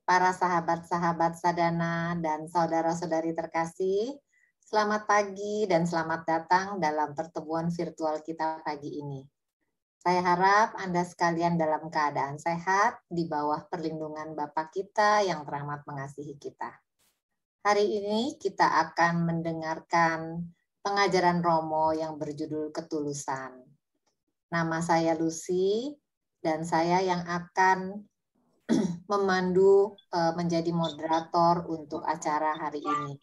para sahabat-sahabat Sadana dan saudara-saudari terkasih, selamat pagi dan selamat datang dalam pertemuan virtual kita pagi ini. Saya harap Anda sekalian dalam keadaan sehat di bawah perlindungan Bapa kita yang teramat mengasihi kita. Hari ini kita akan mendengarkan pengajaran Romo yang berjudul Ketulusan. Nama saya Lucy dan saya yang akan memandu menjadi moderator untuk acara hari ini.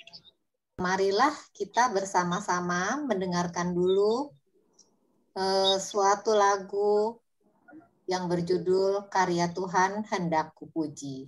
Marilah kita bersama-sama mendengarkan dulu suatu lagu yang berjudul Karya Tuhan Hendak Kupuji.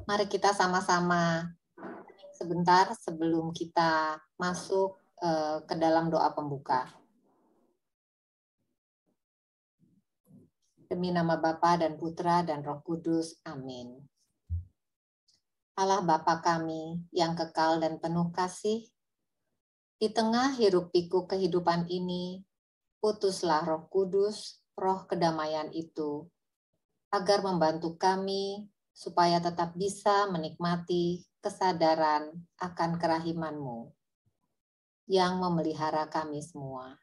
Mari kita sama-sama sebentar sebelum kita masuk ke dalam doa pembuka. Demi nama Bapa dan Putra dan Roh Kudus, amin. Allah Bapa kami yang kekal dan penuh kasih, di tengah hiruk-pikuk kehidupan ini, utuslah Roh Kudus, Roh kedamaian itu, agar membantu kami supaya tetap bisa menikmati kesadaran akan kerahiman-Mu yang memelihara kami semua.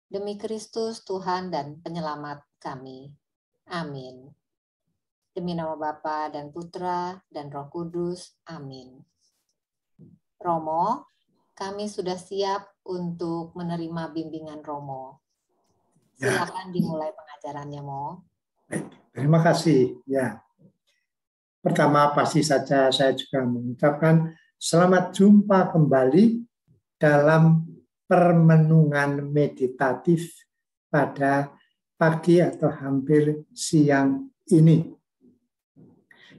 Demi Kristus Tuhan dan Penyelamat kami. Amin. Demi nama Bapa dan Putra dan Roh Kudus. Amin. Romo, kami sudah siap untuk menerima bimbingan Romo. Silakan dimulai pengajarannya, Mo. Terima kasih. Ya. Pertama pasti saja saya juga mengucapkan selamat jumpa kembali dalam permenungan meditatif pada pagi atau hampir siang ini.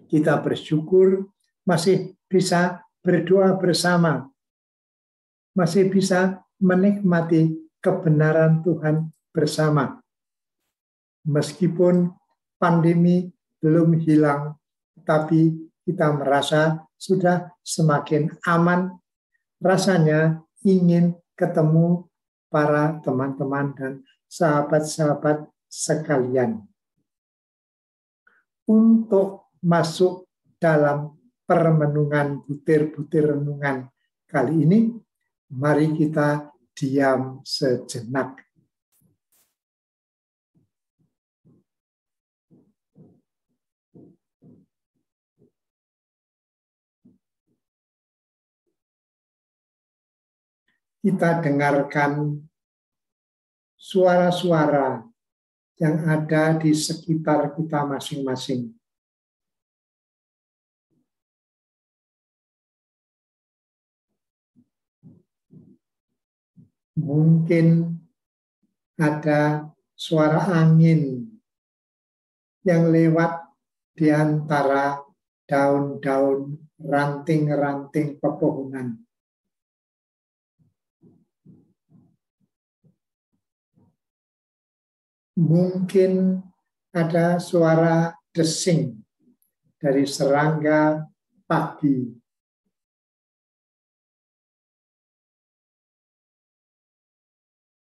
Kita bersyukur masih bisa berdoa bersama, masih bisa menikmati kebenaran Tuhan bersama. Meskipun pandemi belum hilang, tapi kita merasa sudah semakin aman, rasanya ingin ketemu para teman-teman dan sahabat-sahabat sekalian. Untuk masuk dalam permenungan butir-butir renungan kali ini, mari kita diam sejenak. Kita dengarkan suara-suara yang ada di sekitar kita masing-masing. Mungkin ada suara angin yang lewat di antara daun-daun, ranting-ranting pepohonan. Mungkin ada suara desing dari serangga pagi.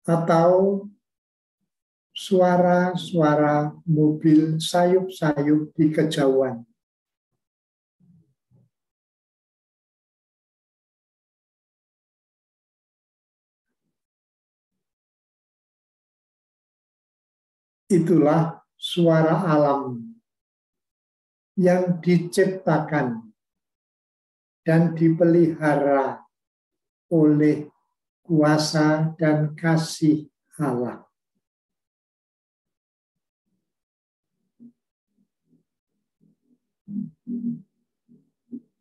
Atau suara-suara mobil sayup-sayup di kejauhan. Itulah suara alam yang diciptakan dan dipelihara oleh kuasa dan kasih Allah.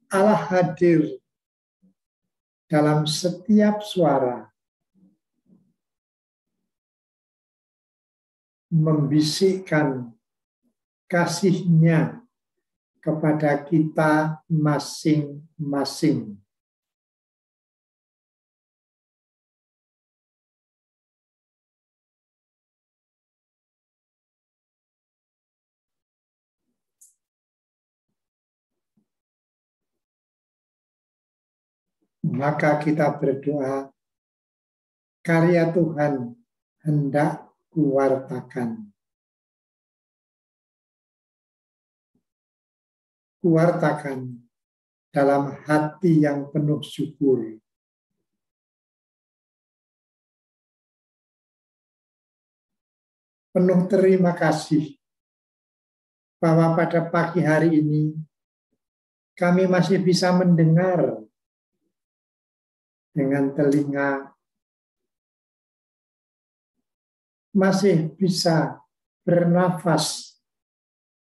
Allah hadir dalam setiap suara, membisikkan kasih-Nya kepada kita masing-masing. Maka kita berdoa, karya Tuhan hendak kuwartakan. Kuwartakan dalam hati yang penuh syukur. Penuh terima kasih bahwa pada pagi hari ini kami masih bisa mendengar dengan telinga, masih bisa bernafas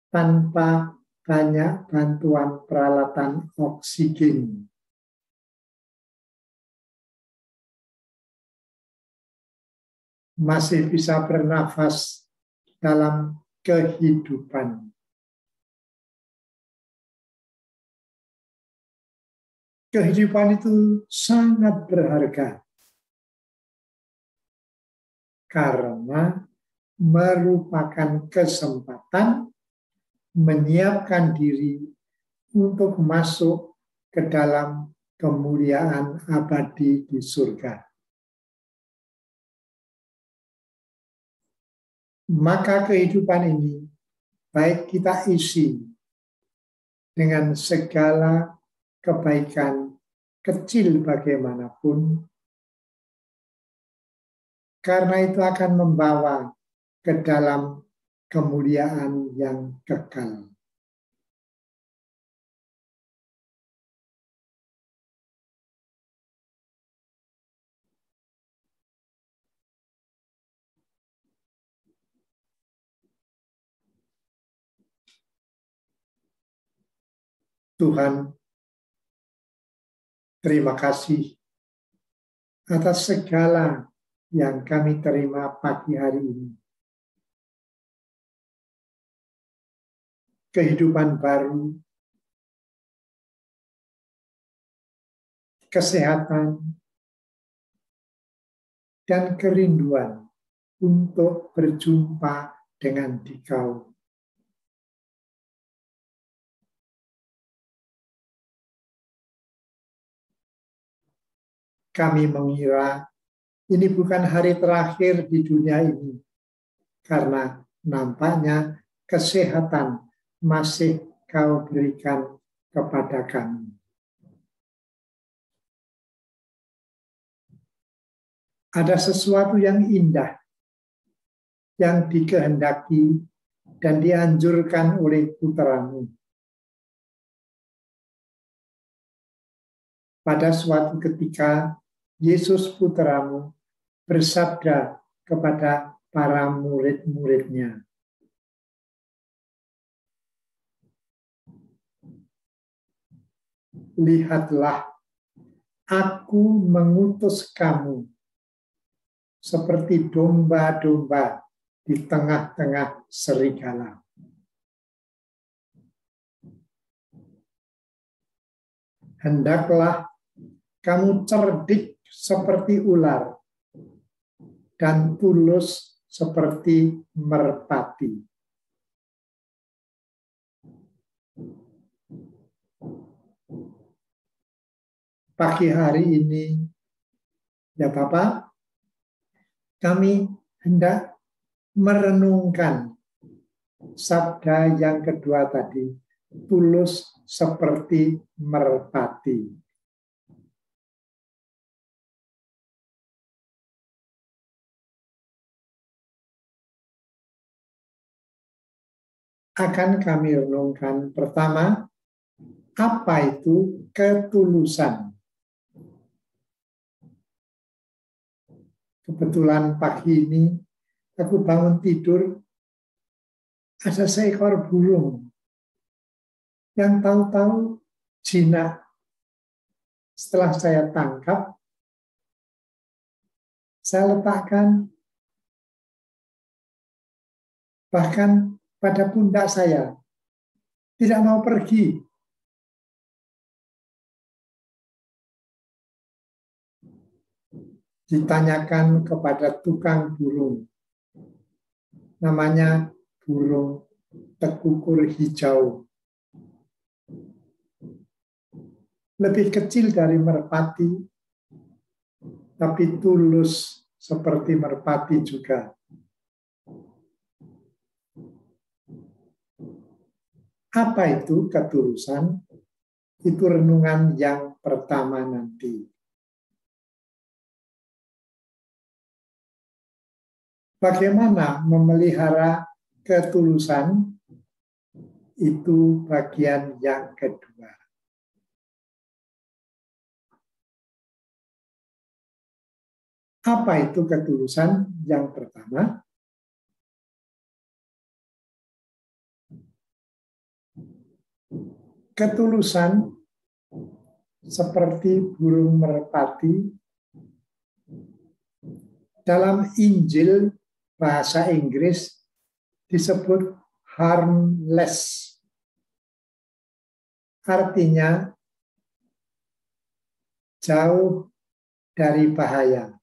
tanpa banyak bantuan peralatan oksigen. Masih bisa bernafas dalam kehidupan. Kehidupan itu sangat berharga karena merupakan kesempatan menyiapkan diri untuk masuk ke dalam kemuliaan abadi di surga. Maka kehidupan ini baik kita isi dengan segala kebaikan kecil bagaimanapun, karena itu akan membawa ke dalam kemuliaan yang kekal. Tuhan, terima kasih atas segala yang kami terima pagi hari ini. Kehidupan baru, kesehatan, dan kerinduan untuk berjumpa dengan Dikau. Kami mengira ini bukan hari terakhir di dunia ini, karena nampaknya kesehatan masih Kau berikan kepada kami. Ada sesuatu yang indah yang dikehendaki dan dianjurkan oleh putra-Mu. Pada suatu ketika, Yesus putra-Mu bersabda kepada para murid-muridnya, "Lihatlah, Aku mengutus kamu seperti domba-domba di tengah-tengah serigala." Hendaklah kamu cerdik seperti ular dan tulus seperti merpati. Pagi hari ini, ya Bapak, kami hendak merenungkan sabda yang kedua tadi, tulus seperti merpati. Akan kami renungkan pertama, apa itu ketulusan? Kebetulan pagi ini aku bangun tidur, ada seekor burung yang tahu-tahu jinak. Setelah saya tangkap, saya letakkan bahkan pada pundak saya, tidak mau pergi. Ditanyakan kepada tukang burung, namanya burung tekukur hijau. Lebih kecil dari merpati, tapi tulus seperti merpati juga. Apa itu ketulusan? Itu renungan yang pertama nanti. Bagaimana memelihara ketulusan? Itu bagian yang kedua. Apa itu ketulusan? Yang pertama, ketulusan seperti burung merpati dalam Injil bahasa Inggris disebut harmless. Artinya jauh dari bahaya,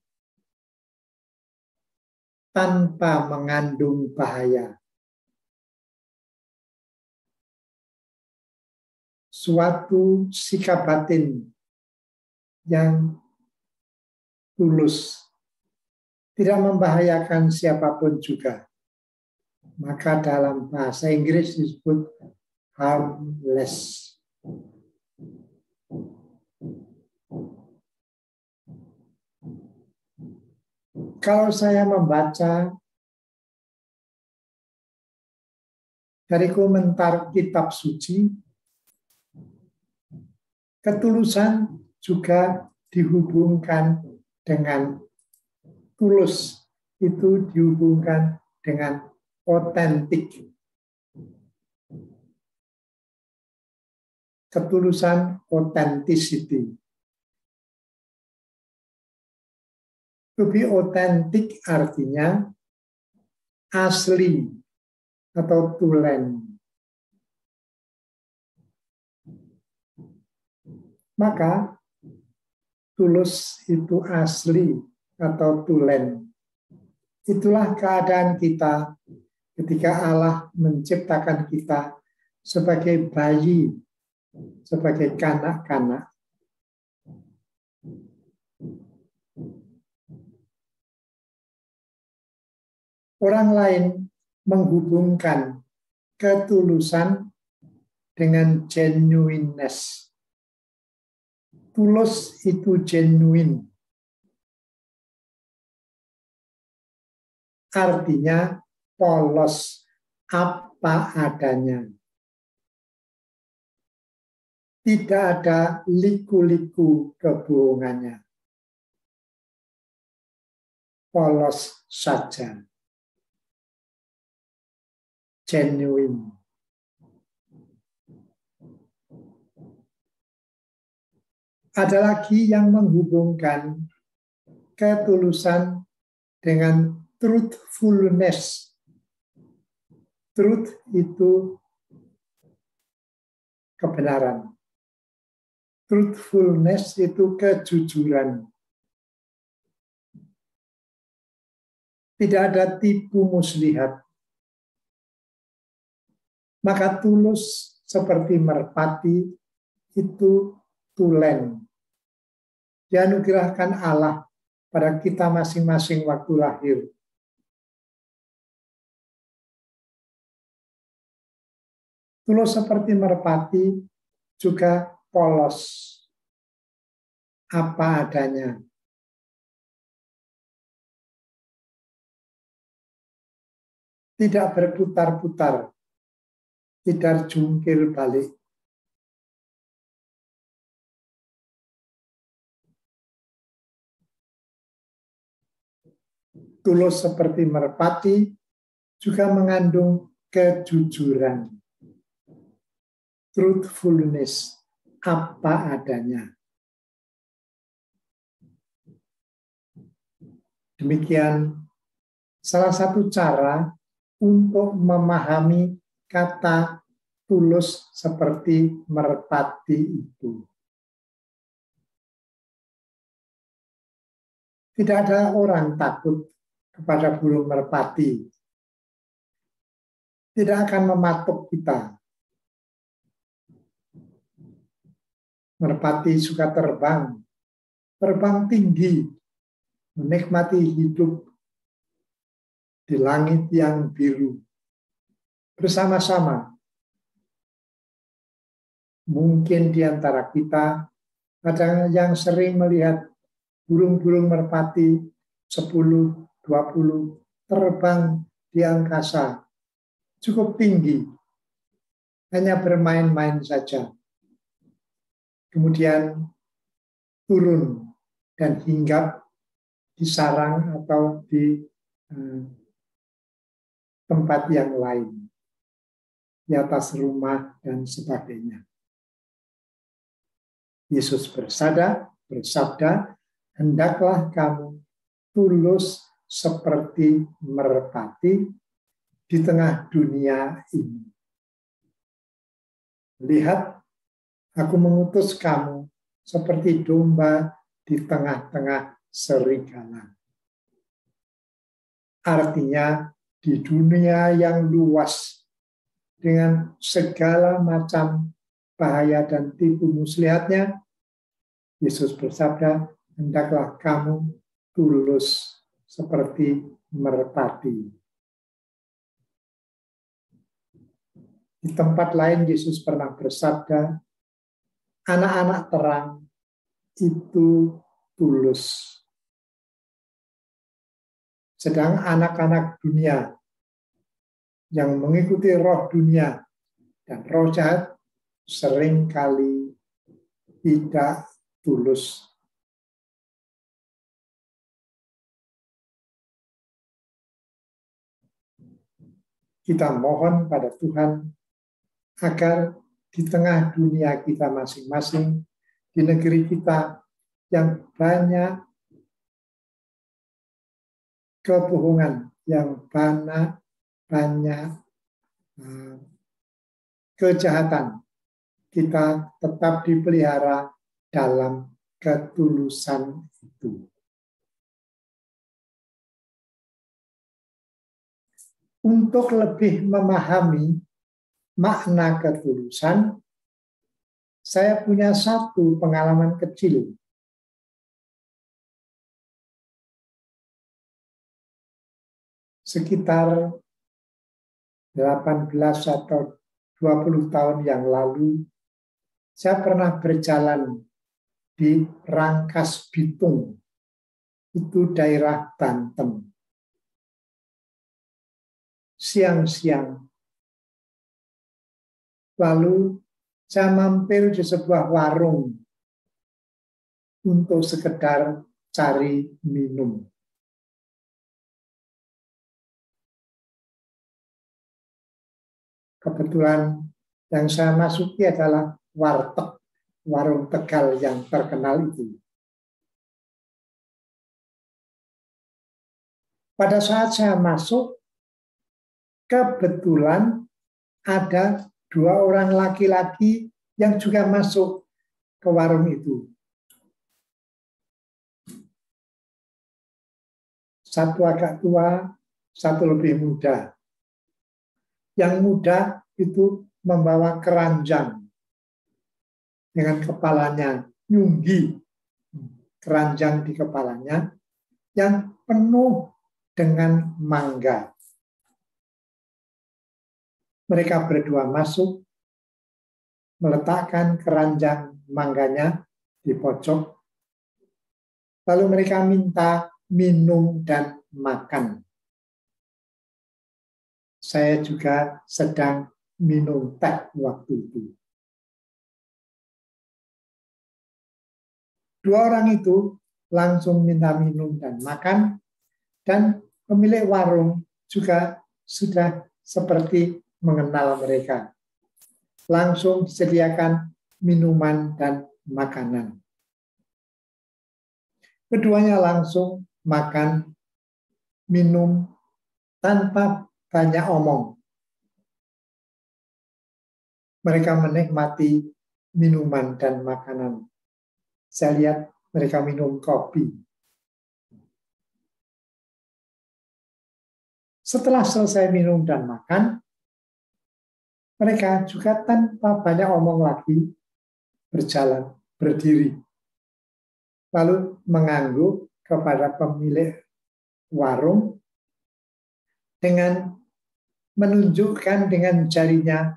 tanpa mengandung bahaya. Suatu sikap batin yang tulus, tidak membahayakan siapapun juga. Maka dalam bahasa Inggris disebut harmless. Kalau saya membaca dari komentar kitab suci, ketulusan juga dihubungkan dengan tulus, itu dihubungkan dengan otentik. Ketulusan, authenticity. To be authentic artinya asli atau tulen. Maka tulus itu asli atau tulen. Itulah keadaan kita ketika Allah menciptakan kita sebagai bayi, sebagai kanak-kanak. Orang lain menghubungkan ketulusan dengan genuineness. Tulus itu genuine. Artinya polos, apa adanya. Tidak ada liku-liku kebohongannya. Polos saja. Genuine. Ada lagi yang menghubungkan ketulusan dengan truthfulness. Truth itu kebenaran. Truthfulness itu kejujuran. tidak ada tipu muslihat. Maka tulus seperti merpati itu tulen. Dianugerahkan Allah pada kita masing-masing waktu lahir. Tulus seperti merpati juga polos, apa adanya. Tidak berputar-putar, tidak jungkir balik. Tulus seperti merpati juga mengandung kejujuran. Truthfulness, apa adanya. Demikian salah satu cara untuk memahami kata tulus seperti merpati itu. Tidak ada orang takut kepada burung merpati. Tidak akan mematuk kita. Merpati suka terbang tinggi, menikmati hidup di langit yang biru. Bersama-sama. Mungkin di antara kita ada yang sering melihat burung-burung merpati 10, 20 terbang di angkasa cukup tinggi. Hanya bermain-main saja. Kemudian turun dan hinggap di sarang atau di tempat yang lain, di atas rumah dan sebagainya. Yesus bersabda, hendaklah kamu tulus seperti merpati di tengah dunia ini. Lihat, aku mengutus kamu seperti domba di tengah-tengah serigala. Artinya, di dunia yang luas, dengan segala macam bahaya dan tipu muslihatnya, Yesus bersabda, hendaklah kamu tulus seperti merpati. Di tempat lain Yesus pernah bersabda, anak-anak terang itu tulus. Sedang anak-anak dunia yang mengikuti roh dunia dan roh jahat seringkali tidak tulus. Kita mohon pada Tuhan agar di tengah dunia kita masing-masing, di negeri kita yang banyak kebohongan, yang banyak kejahatan, kita tetap dipelihara dalam ketulusan itu. Untuk lebih memahami makna ketulusan, saya punya satu pengalaman kecil. Sekitar 18 atau 20 tahun yang lalu, saya pernah berjalan di Rangkas Bitung, itu daerah Banten. Siang-siang. Lalu saya mampir di sebuah warung untuk sekedar cari minum. Kebetulan yang saya masuki adalah warteg, warung Tegal yang terkenal itu. Pada saat saya masuk, kebetulan ada 2 orang laki-laki yang juga masuk ke warung itu. Satu agak tua, satu lebih muda. Yang muda itu membawa keranjang dengan kepalanya nyunggi, keranjang di kepalanya yang penuh dengan mangga. Mereka berdua masuk, meletakkan keranjang mangganya di pojok, lalu mereka minta minum dan makan. Saya juga sedang minum teh waktu itu. Dua orang itu langsung minta minum dan makan, dan pemilik warung juga sudah seperti mengenal mereka. Langsung disediakan minuman dan makanan. Keduanya langsung makan, minum, tanpa banyak omong. Mereka menikmati minuman dan makanan. Saya lihat mereka minum kopi. Setelah selesai minum dan makan, mereka juga tanpa banyak omong lagi berjalan, berdiri. Lalu mengangguk kepada pemilik warung dengan menunjukkan dengan jarinya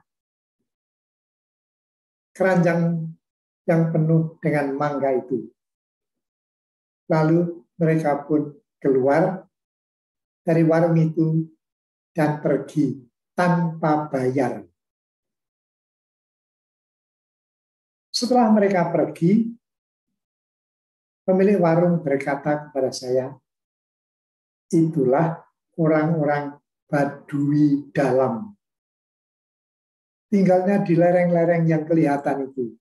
keranjang yang penuh dengan mangga itu. Lalu mereka pun keluar dari warung itu dan pergi tanpa bayar. Setelah mereka pergi, pemilik warung berkata kepada saya, itulah orang-orang Badui dalam. Tinggalnya di lereng-lereng yang kelihatan itu.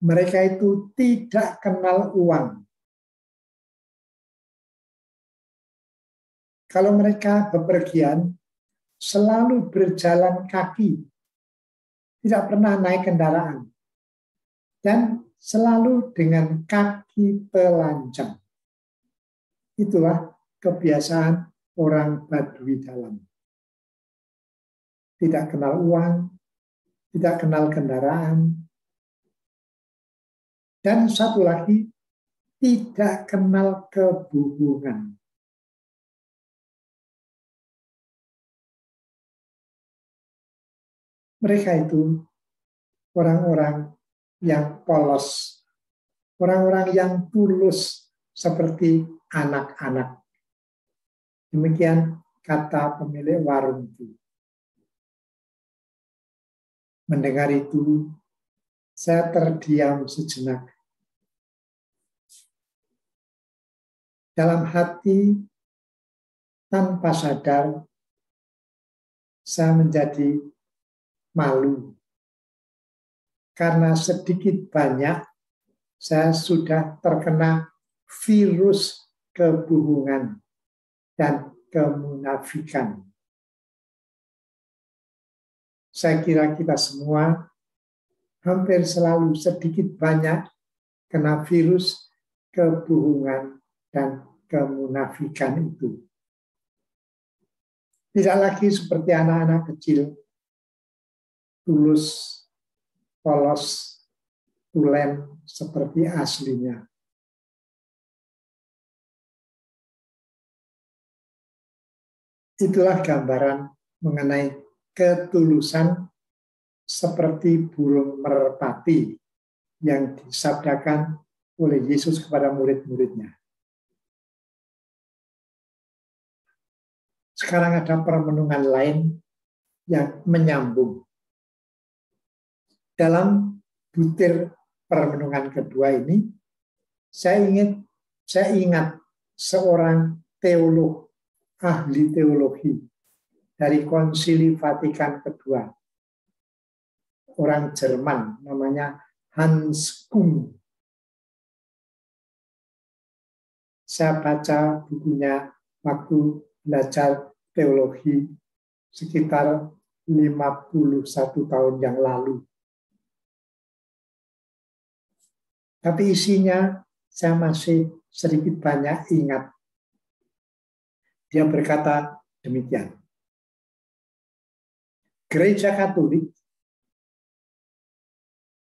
Mereka itu tidak kenal uang. Kalau mereka bepergian, selalu berjalan kaki. Tidak pernah naik kendaraan. Dan selalu dengan kaki telanjang. Itulah kebiasaan orang Badui dalam. Tidak kenal uang, tidak kenal kendaraan. Dan satu lagi, tidak kenal kebohongan. Mereka itu orang-orang yang polos, orang-orang yang tulus seperti anak-anak. Demikian kata pemilik warung itu. Mendengar itu, saya terdiam sejenak. Dalam hati, tanpa sadar, saya menjadi malu. Karena sedikit banyak, saya sudah terkena virus kebohongan dan kemunafikan. Saya kira kita semua hampir selalu sedikit banyak kena virus kebohongan dan kemunafikan itu. Tidak lagi seperti anak-anak kecil, tulus, polos, tulen seperti aslinya. Itulah gambaran mengenai ketulusan seperti burung merpati yang disabdakan oleh Yesus kepada murid-muridnya. Sekarang ada permenungan lain yang menyambung. Dalam butir permenungan kedua ini, saya ingat seorang teolog, ahli teologi dari Konsili Vatikan kedua. Orang Jerman, namanya Hans Küng. Saya baca bukunya waktu belajar teologi sekitar 51 tahun yang lalu. Tapi isinya saya masih sedikit banyak ingat. Dia berkata demikian. Gereja Katolik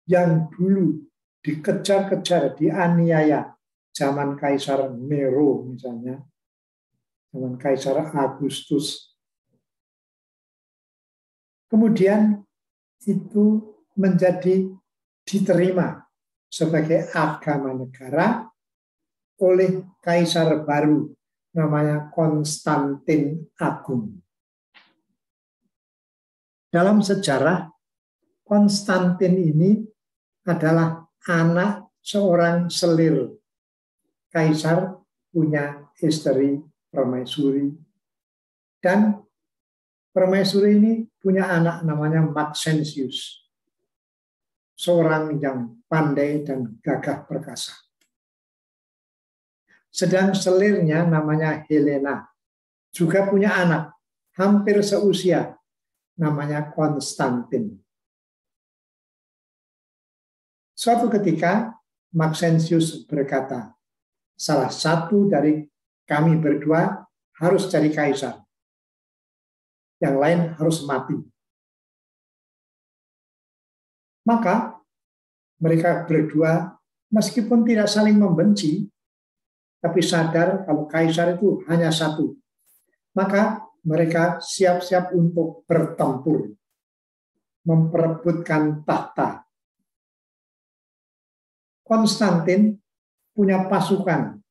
yang dulu dikejar-kejar, dianiaya zaman Kaisar Nero misalnya, zaman Kaisar Agustus. Kemudian itu menjadi diterima sebagai agama negara oleh Kaisar baru namanya Konstantin Agung. Dalam sejarah, Konstantin ini adalah anak seorang selir. Kaisar punya istri permaisuri, dan permaisuri ini punya anak namanya Maxentius, seorang yang pandai dan gagah perkasa. Sedang selirnya namanya Helena, juga punya anak hampir seusia, namanya Konstantin. Suatu ketika Maxentius berkata, salah satu dari kami berdua harus jadi kaisar, yang lain harus mati. Maka mereka berdua meskipun tidak saling membenci, tapi sadar kalau kaisar itu hanya satu, maka mereka siap-siap untuk bertempur, memperebutkan tahta. Konstantin punya pasukan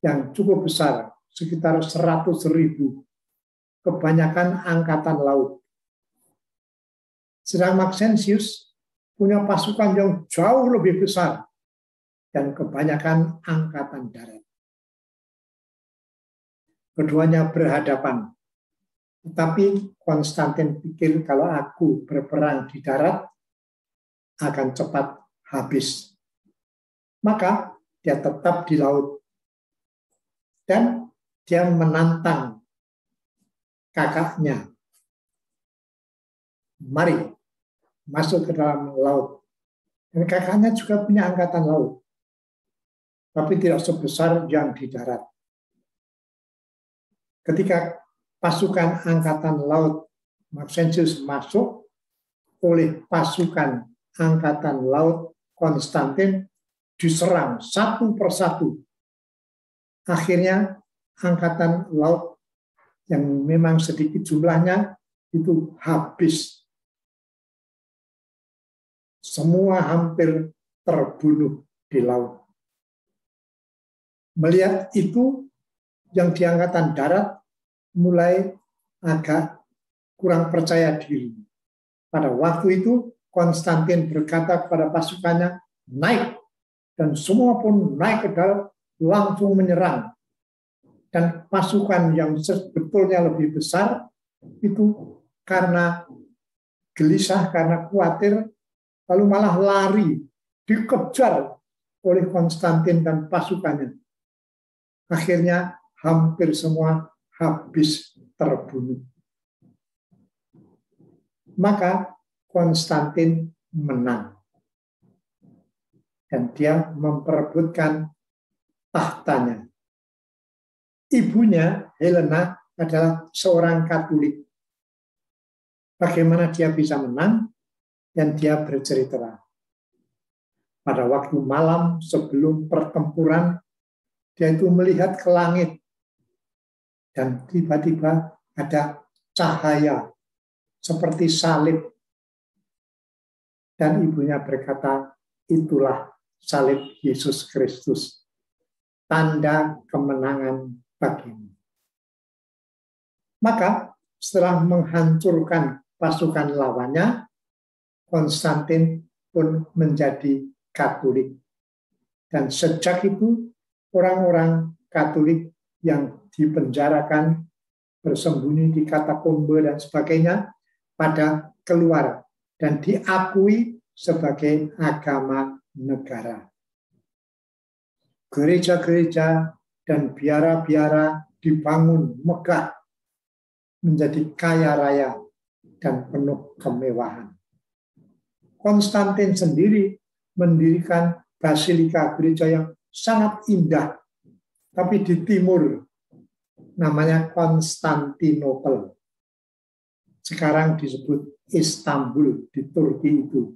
yang cukup besar, sekitar 100.000, kebanyakan angkatan laut. Sedang Maxentius punya pasukan yang jauh lebih besar dan kebanyakan angkatan darat. Keduanya berhadapan. Tetapi Konstantin pikir kalau aku berperang di darat akan cepat habis. Maka dia tetap di laut. Dan dia menantang kakaknya. Mari masuk ke dalam laut. Dan kakaknya juga punya angkatan laut. Tapi tidak sebesar yang di darat. Ketika pasukan angkatan laut Maxentius masuk, oleh pasukan angkatan laut Konstantin diserang satu persatu. Akhirnya angkatan laut yang memang sedikit jumlahnya itu habis. Semua hampir terbunuh di laut. Melihat itu, yang di angkatan darat mulai agak kurang percaya diri. Pada waktu itu Konstantin berkata kepada pasukannya, naik. Dan semua pun naik ke darat, langsung menyerang. Dan pasukan yang sebetulnya lebih besar itu karena gelisah, karena khawatir, lalu malah lari, dikejar oleh Konstantin dan pasukannya. Akhirnya hampir semua habis terbunuh. Maka Konstantin menang. Dan dia memperebutkan tahtanya. Ibunya, Helena, adalah seorang Katolik. Bagaimana dia bisa menang? Dan dia bercerita. Pada waktu malam sebelum pertempuran, dia itu melihat ke langit. Dan tiba-tiba ada cahaya seperti salib. Dan ibunya berkata, itulah salib Yesus Kristus, tanda kemenangan bagimu. Maka setelah menghancurkan pasukan lawannya, Konstantin pun menjadi Katolik. Dan sejak itu orang-orang Katolik yang dipenjarakan, bersembunyi di katakombe dan sebagainya, pada keluar dan diakui sebagai agama negara. Gereja-gereja dan biara-biara dibangun megah, menjadi kaya raya dan penuh kemewahan. Konstantin sendiri mendirikan basilika gereja yang sangat indah, tapi di timur, namanya Konstantinopel. Sekarang disebut Istanbul di Turki itu.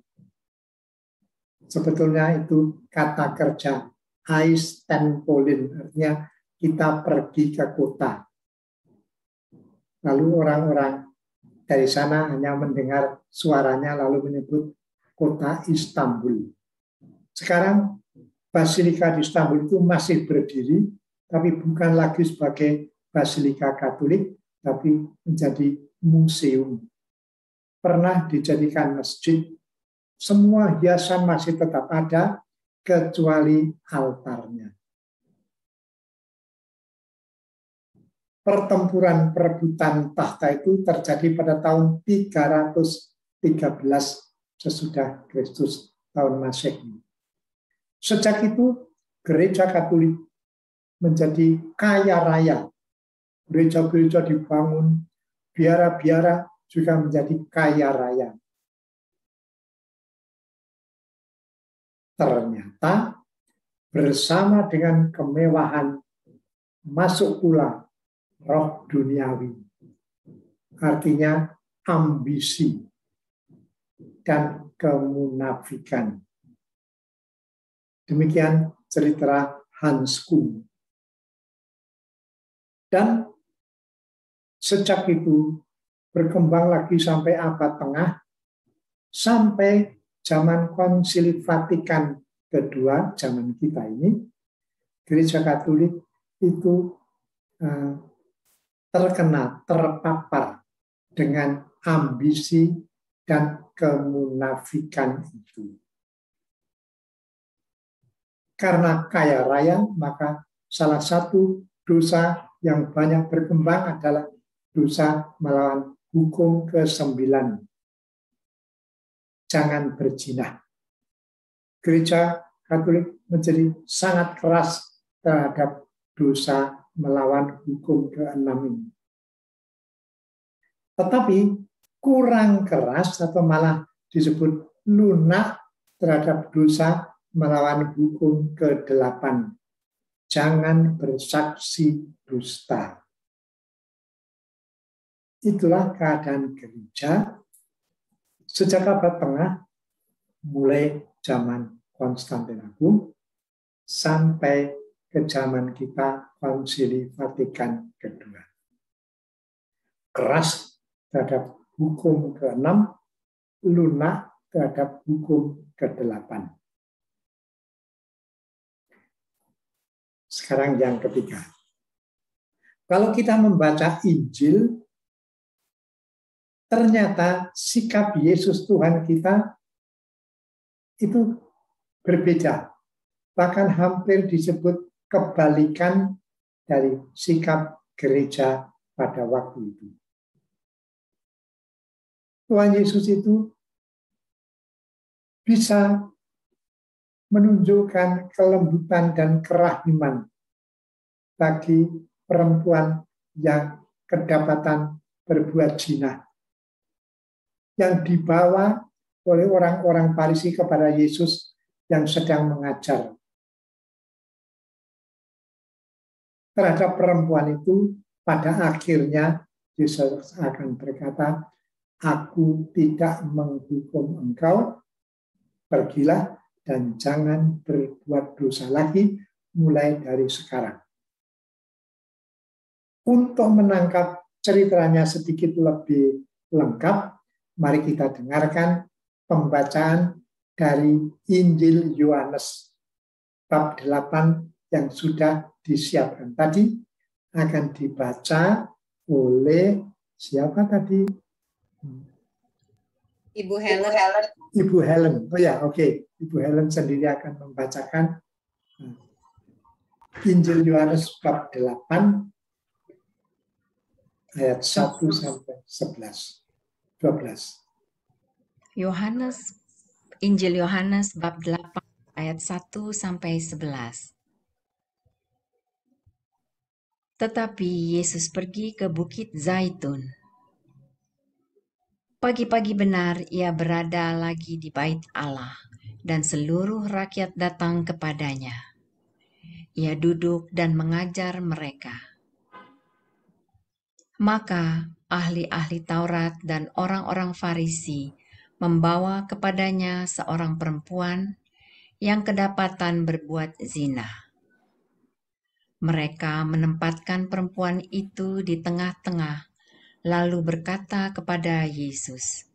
Sebetulnya itu kata kerja Istanpolin, artinya kita pergi ke kota. Lalu orang-orang dari sana hanya mendengar suaranya lalu menyebut kota Istanbul. Sekarang Basilika di Istanbul itu masih berdiri, tapi bukan lagi sebagai Basilika Katolik, tapi menjadi museum. Pernah dijadikan masjid, semua hiasan masih tetap ada, kecuali altarnya. Pertempuran perebutan tahta itu terjadi pada tahun 313 sesudah Kristus, tahun Masehi. Sejak itu, gereja Katolik menjadi kaya raya. Gereja-gereja dibangun, biara-biara juga menjadi kaya raya. Ternyata bersama dengan kemewahan masuk pula roh duniawi. Artinya ambisi dan kemunafikan. Demikian cerita Hans Küng. Dan sejak itu berkembang lagi sampai abad tengah, sampai zaman Konsili Vatikan kedua, zaman kita ini, gereja Katolik itu terkena, terpapar dengan ambisi dan kemunafikan itu. Karena kaya raya, maka salah satu dosa yang banyak berkembang adalah dosa melawan hukum ke-9. Jangan berzina. Gereja Katolik menjadi sangat keras terhadap dosa melawan hukum ke-6 ini. Tetapi kurang keras atau malah disebut lunak terhadap dosa melawan hukum ke-8. Jangan bersaksi dusta. Itulah keadaan gereja sejak abad tengah, mulai zaman Konstantin Agung sampai ke zaman kita Konsili Vatikan kedua. Keras terhadap hukum ke-6, lunak terhadap hukum ke-8. Sekarang yang ketiga. Kalau kita membaca Injil, ternyata sikap Yesus Tuhan kita itu berbeda. Bahkan hampir disebut kebalikan dari sikap gereja pada waktu itu. Tuhan Yesus itu bisa menunjukkan kelembutan dan kerahiman bagi perempuan yang kedapatan berbuat zina, yang dibawa oleh orang-orang Farisi kepada Yesus yang sedang mengajar. Terhadap perempuan itu, pada akhirnya Yesus akan berkata, "Aku tidak menghukum engkau, pergilah dan jangan berbuat dosa lagi mulai dari sekarang." Untuk menangkap ceritanya sedikit lebih lengkap, mari kita dengarkan pembacaan dari Injil Yohanes bab 8 yang sudah disiapkan tadi, akan dibaca oleh siapa tadi? Ibu Helen. Ibu Helen. Oh ya, oke. Ibu Helen sendiri akan membacakan Injil Yohanes bab 8 ayat 1 sampai 11. 12. Injil Yohanes bab 8 ayat 1 sampai 11. Tetapi Yesus pergi ke Bukit Zaitun. Pagi-pagi benar ia berada lagi di bait Allah, dan seluruh rakyat datang kepadanya. Ia duduk dan mengajar mereka. Maka ahli-ahli Taurat dan orang-orang Farisi membawa kepadanya seorang perempuan yang kedapatan berbuat zina. Mereka menempatkan perempuan itu di tengah-tengah, lalu berkata kepada Yesus,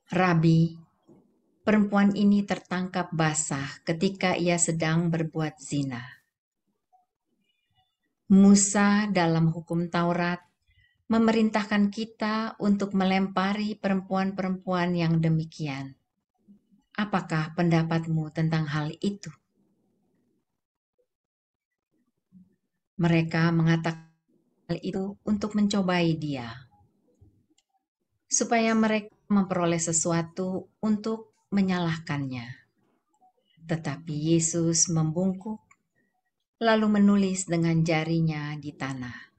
"Rabi, perempuan ini tertangkap basah ketika ia sedang berbuat zina. Musa dalam hukum Taurat memerintahkan kita untuk melempari perempuan-perempuan yang demikian. Apakah pendapatmu tentang hal itu?" Mereka mengatakan hal itu untuk mencobai dia, supaya mereka memperoleh sesuatu untuk menyalahkannya. Tetapi Yesus membungkuk, lalu menulis dengan jarinya di tanah.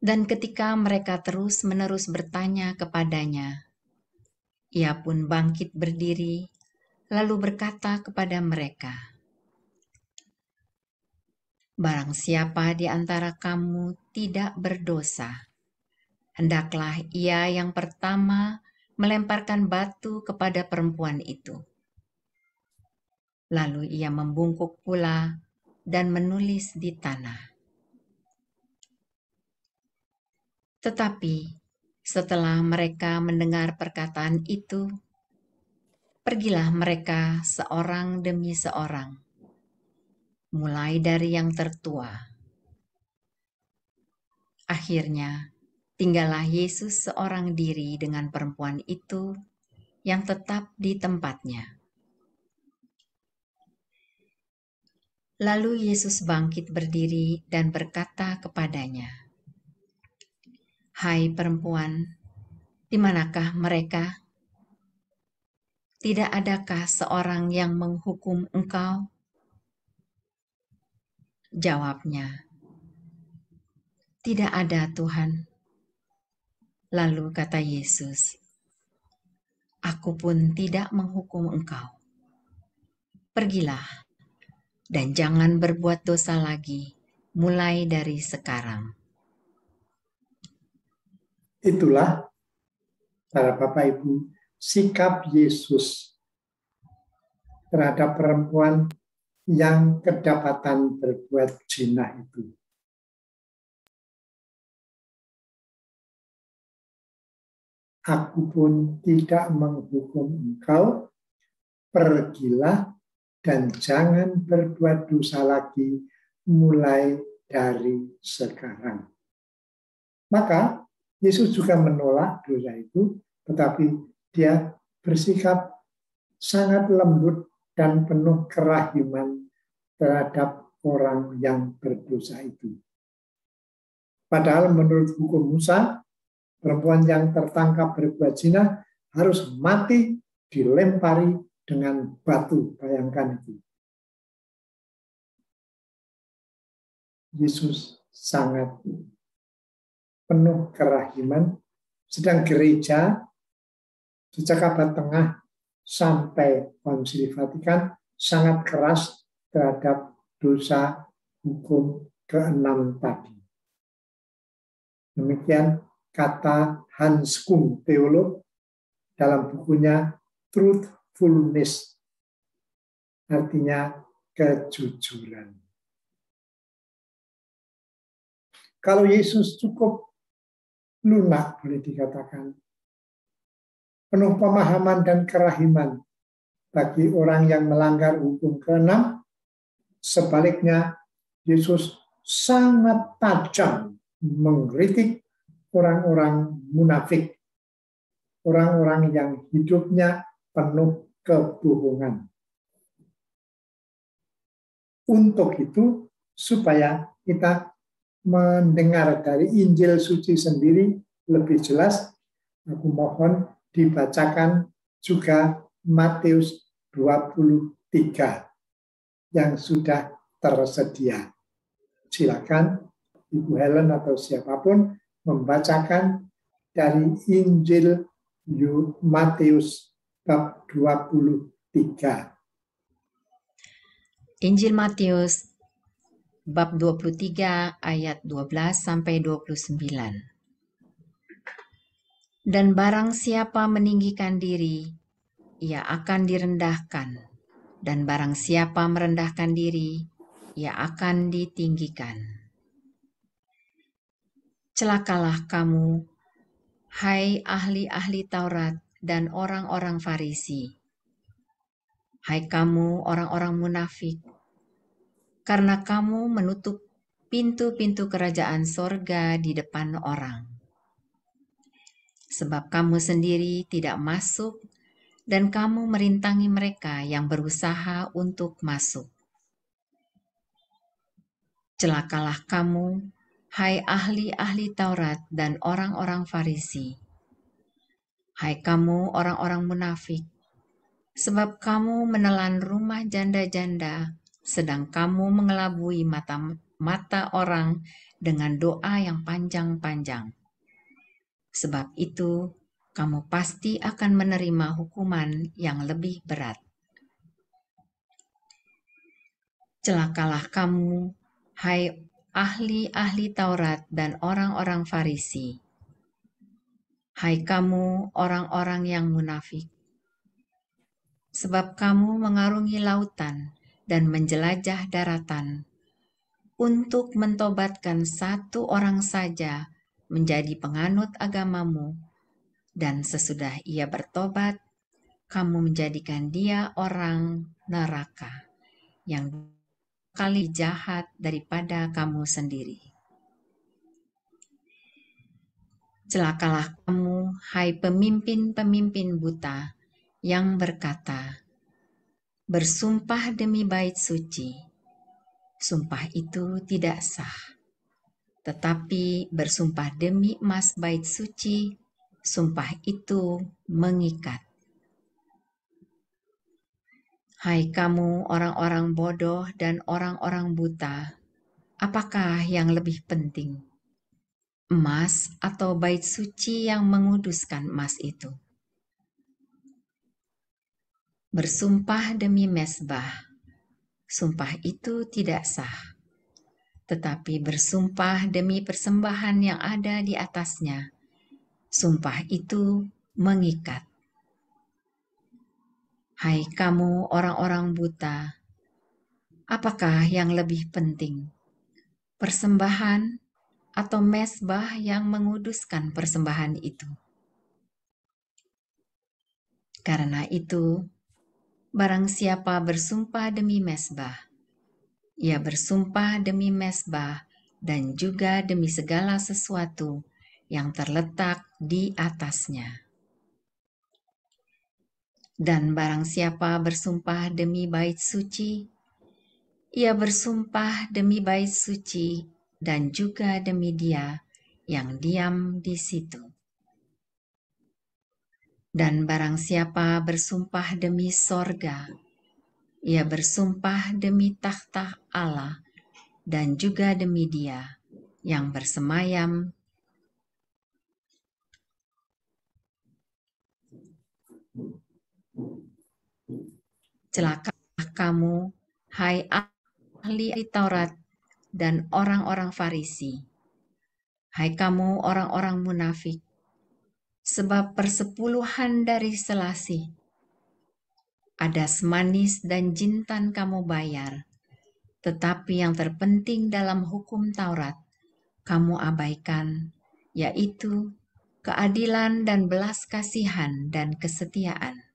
Dan ketika mereka terus-menerus bertanya kepadanya, ia pun bangkit berdiri, lalu berkata kepada mereka, "Barang siapa di antara kamu tidak berdosa, hendaklah ia yang pertama melemparkan batu kepada perempuan itu." Lalu ia membungkuk pula dan menulis di tanah. Tetapi setelah mereka mendengar perkataan itu, pergilah mereka seorang demi seorang, mulai dari yang tertua. Akhirnya, tinggallah Yesus seorang diri dengan perempuan itu yang tetap di tempatnya. Lalu Yesus bangkit berdiri dan berkata kepadanya, "Hai perempuan, di manakah mereka? Tidak adakah seorang yang menghukum engkau?" Jawabnya, "Tidak ada, Tuhan." Lalu kata Yesus, "Aku pun tidak menghukum engkau. Pergilah dan jangan berbuat dosa lagi mulai dari sekarang." Itulah, para Bapak Ibu, sikap Yesus terhadap perempuan yang kedapatan berbuat zina itu. Aku pun tidak menghukum engkau, pergilah dan jangan berbuat dosa lagi mulai dari sekarang. Maka Yesus juga menolak dosa itu, tetapi dia bersikap sangat lembut dan penuh kerahiman terhadap orang yang berdosa itu. Padahal menurut hukum Musa, perempuan yang tertangkap berbuat zina harus mati dilempari dengan batu. Bayangkan itu. Yesus sangat penuh kerahiman, sedang gereja sejak abad tengah sampai Konsili Vatikan sangat keras terhadap dosa hukum ke-6 tadi. Demikian kata Hans Küng, teolog, dalam bukunya Truthfulness, artinya kejujuran. Kalau Yesus cukup lunak, boleh dikatakan, penuh pemahaman dan kerahiman bagi orang yang melanggar hukum ke-6, sebaliknya Yesus sangat tajam mengkritik orang-orang munafik, orang-orang yang hidupnya penuh kebohongan. Untuk itu, supaya kita mendengar dari Injil suci sendiri lebih jelas, aku mohon dibacakan juga Matius 23 yang sudah tersedia. Silakan Ibu Helen atau siapapun membacakan dari Injil Matius bab 23. Injil Matius bab 23 ayat 12-29. Dan barang siapa meninggikan diri, ia akan direndahkan, dan barang siapa merendahkan diri, ia akan ditinggikan. Celakalah kamu, hai ahli-ahli Taurat dan orang-orang Farisi. Hai kamu orang-orang munafik, karena kamu menutup pintu-pintu kerajaan sorga di depan orang. Sebab kamu sendiri tidak masuk dan kamu merintangi mereka yang berusaha untuk masuk. Celakalah kamu, hai ahli-ahli Taurat dan orang-orang Farisi. Hai kamu orang-orang munafik, sebab kamu menelan rumah janda-janda, sedang kamu mengelabui mata orang dengan doa yang panjang-panjang. Sebab itu, kamu pasti akan menerima hukuman yang lebih berat. Celakalah kamu, hai ahli-ahli Taurat dan orang-orang Farisi. Hai kamu orang-orang yang munafik, sebab kamu mengarungi lautan dan menjelajah daratan untuk mentobatkan satu orang saja menjadi penganut agamamu, dan sesudah ia bertobat, kamu menjadikan dia orang neraka yang kali jahat daripada kamu sendiri. Celakalah kamu, hai pemimpin-pemimpin buta, yang berkata, bersumpah demi bait suci. Sumpah itu tidak sah. Tetapi bersumpah demi emas bait suci, sumpah itu mengikat. Hai kamu orang-orang bodoh dan orang-orang buta, apakah yang lebih penting? Emas atau bait suci yang menguduskan emas itu? Bersumpah demi mezbah, sumpah itu tidak sah. Tetapi bersumpah demi persembahan yang ada di atasnya, sumpah itu mengikat. Hai kamu orang-orang buta, apakah yang lebih penting? Persembahan atau mezbah yang menguduskan persembahan itu? Karena itu, barang siapa bersumpah demi mezbah, ia bersumpah demi mezbah dan juga demi segala sesuatu yang terletak di atasnya. Dan barang siapa bersumpah demi bait suci, ia bersumpah demi bait suci dan juga demi dia yang diam di situ. Dan barang siapa bersumpah demi sorga, ia bersumpah demi takhta Allah dan juga demi dia yang bersemayam. Celakalah kamu, hai ahli Taurat dan orang-orang Farisi. Hai kamu orang-orang munafik, sebab persepuluhan dari selasih, adas manis dan jintan kamu bayar, tetapi yang terpenting dalam hukum Taurat kamu abaikan, yaitu keadilan dan belas kasihan dan kesetiaan.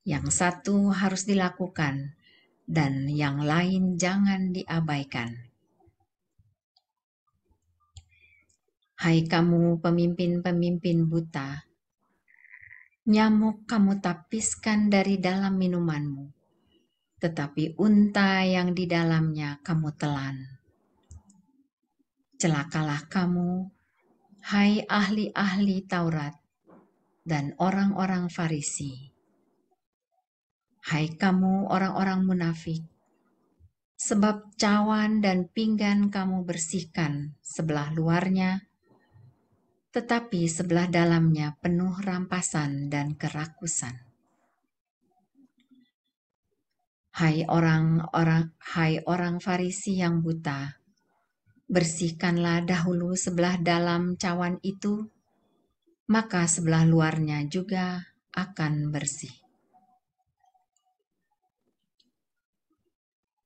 Yang satu harus dilakukan dan yang lain jangan diabaikan. Hai kamu pemimpin-pemimpin buta, nyamuk kamu tapiskan dari dalam minumanmu, tetapi unta yang di dalamnya kamu telan. Celakalah kamu, hai ahli-ahli Taurat dan orang-orang Farisi. Hai kamu orang-orang munafik, sebab cawan dan pinggan kamu bersihkan sebelah luarnya, tetapi sebelah dalamnya penuh rampasan dan kerakusan. Hai orang Farisi yang buta, bersihkanlah dahulu sebelah dalam cawan itu, maka sebelah luarnya juga akan bersih.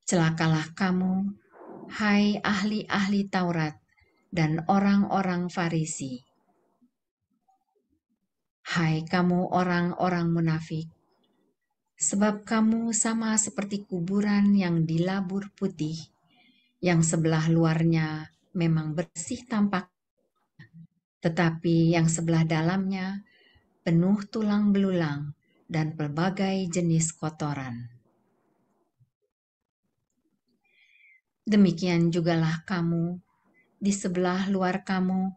Celakalah kamu, hai ahli-ahli Taurat dan orang-orang Farisi. Hai kamu orang-orang munafik, sebab kamu sama seperti kuburan yang dilabur putih, yang sebelah luarnya memang bersih tampak, tetapi yang sebelah dalamnya penuh tulang belulang dan pelbagai jenis kotoran. Demikian jugalah kamu, di sebelah luar kamu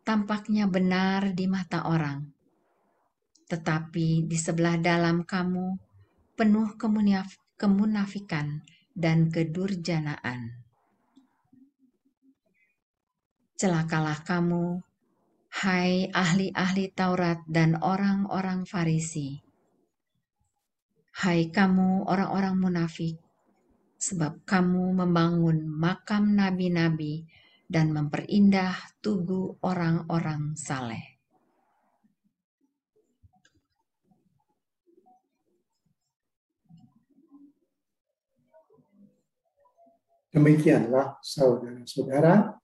tampaknya benar di mata orang, tetapi di sebelah dalam kamu penuh kemunafikan dan kedurjanaan. Celakalah kamu, hai ahli-ahli Taurat dan orang-orang Farisi. Hai kamu orang-orang munafik, sebab kamu membangun makam nabi-nabi dan memperindah tugu orang-orang saleh. Demikianlah saudara-saudara,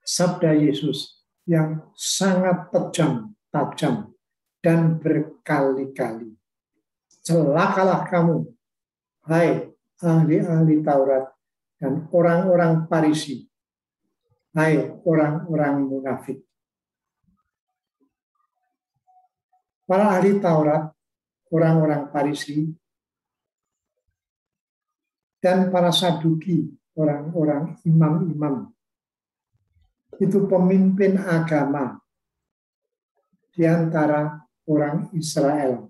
sabda Yesus yang sangat tajam dan berkali-kali. Celakalah kamu, hai ahli-ahli Taurat dan orang-orang Farisi, hai orang-orang munafik. Para ahli Taurat, orang-orang Farisi, dan para Saduki, orang-orang imam-imam, itu pemimpin agama di antara orang Israel.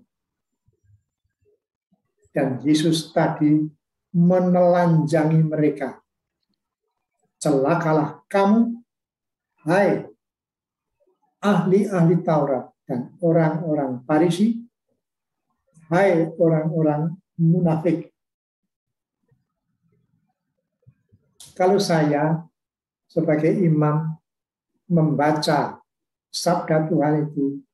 Dan Yesus tadi menelanjangi mereka. Celakalah kamu, hai ahli-ahli Taurat dan orang-orang Farisi, hai orang-orang munafik. Kalau saya sebagai imam membaca sabda Tuhan itu,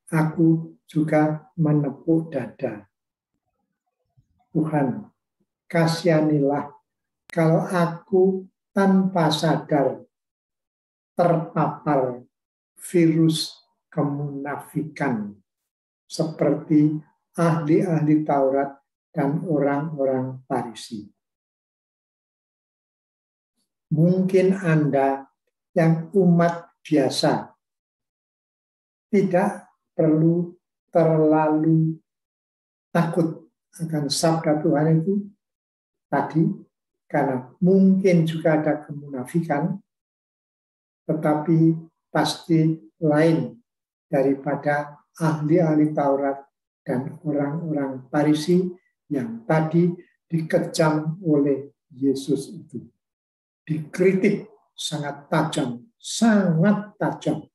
aku juga menepuk dada. Tuhan, kasihanilah kalau aku tanpa sadar terpapar virus kemunafikan seperti ahli-ahli Taurat dan orang-orang Farisi. Mungkin Anda yang umat biasa tidak perlu terlalu takut akan sabda Tuhan itu tadi, karena mungkin juga ada kemunafikan, tetapi pasti lain daripada ahli-ahli Taurat dan orang-orang Farisi yang tadi dikecam oleh Yesus itu. Dikritik sangat tajam, sangat tajam.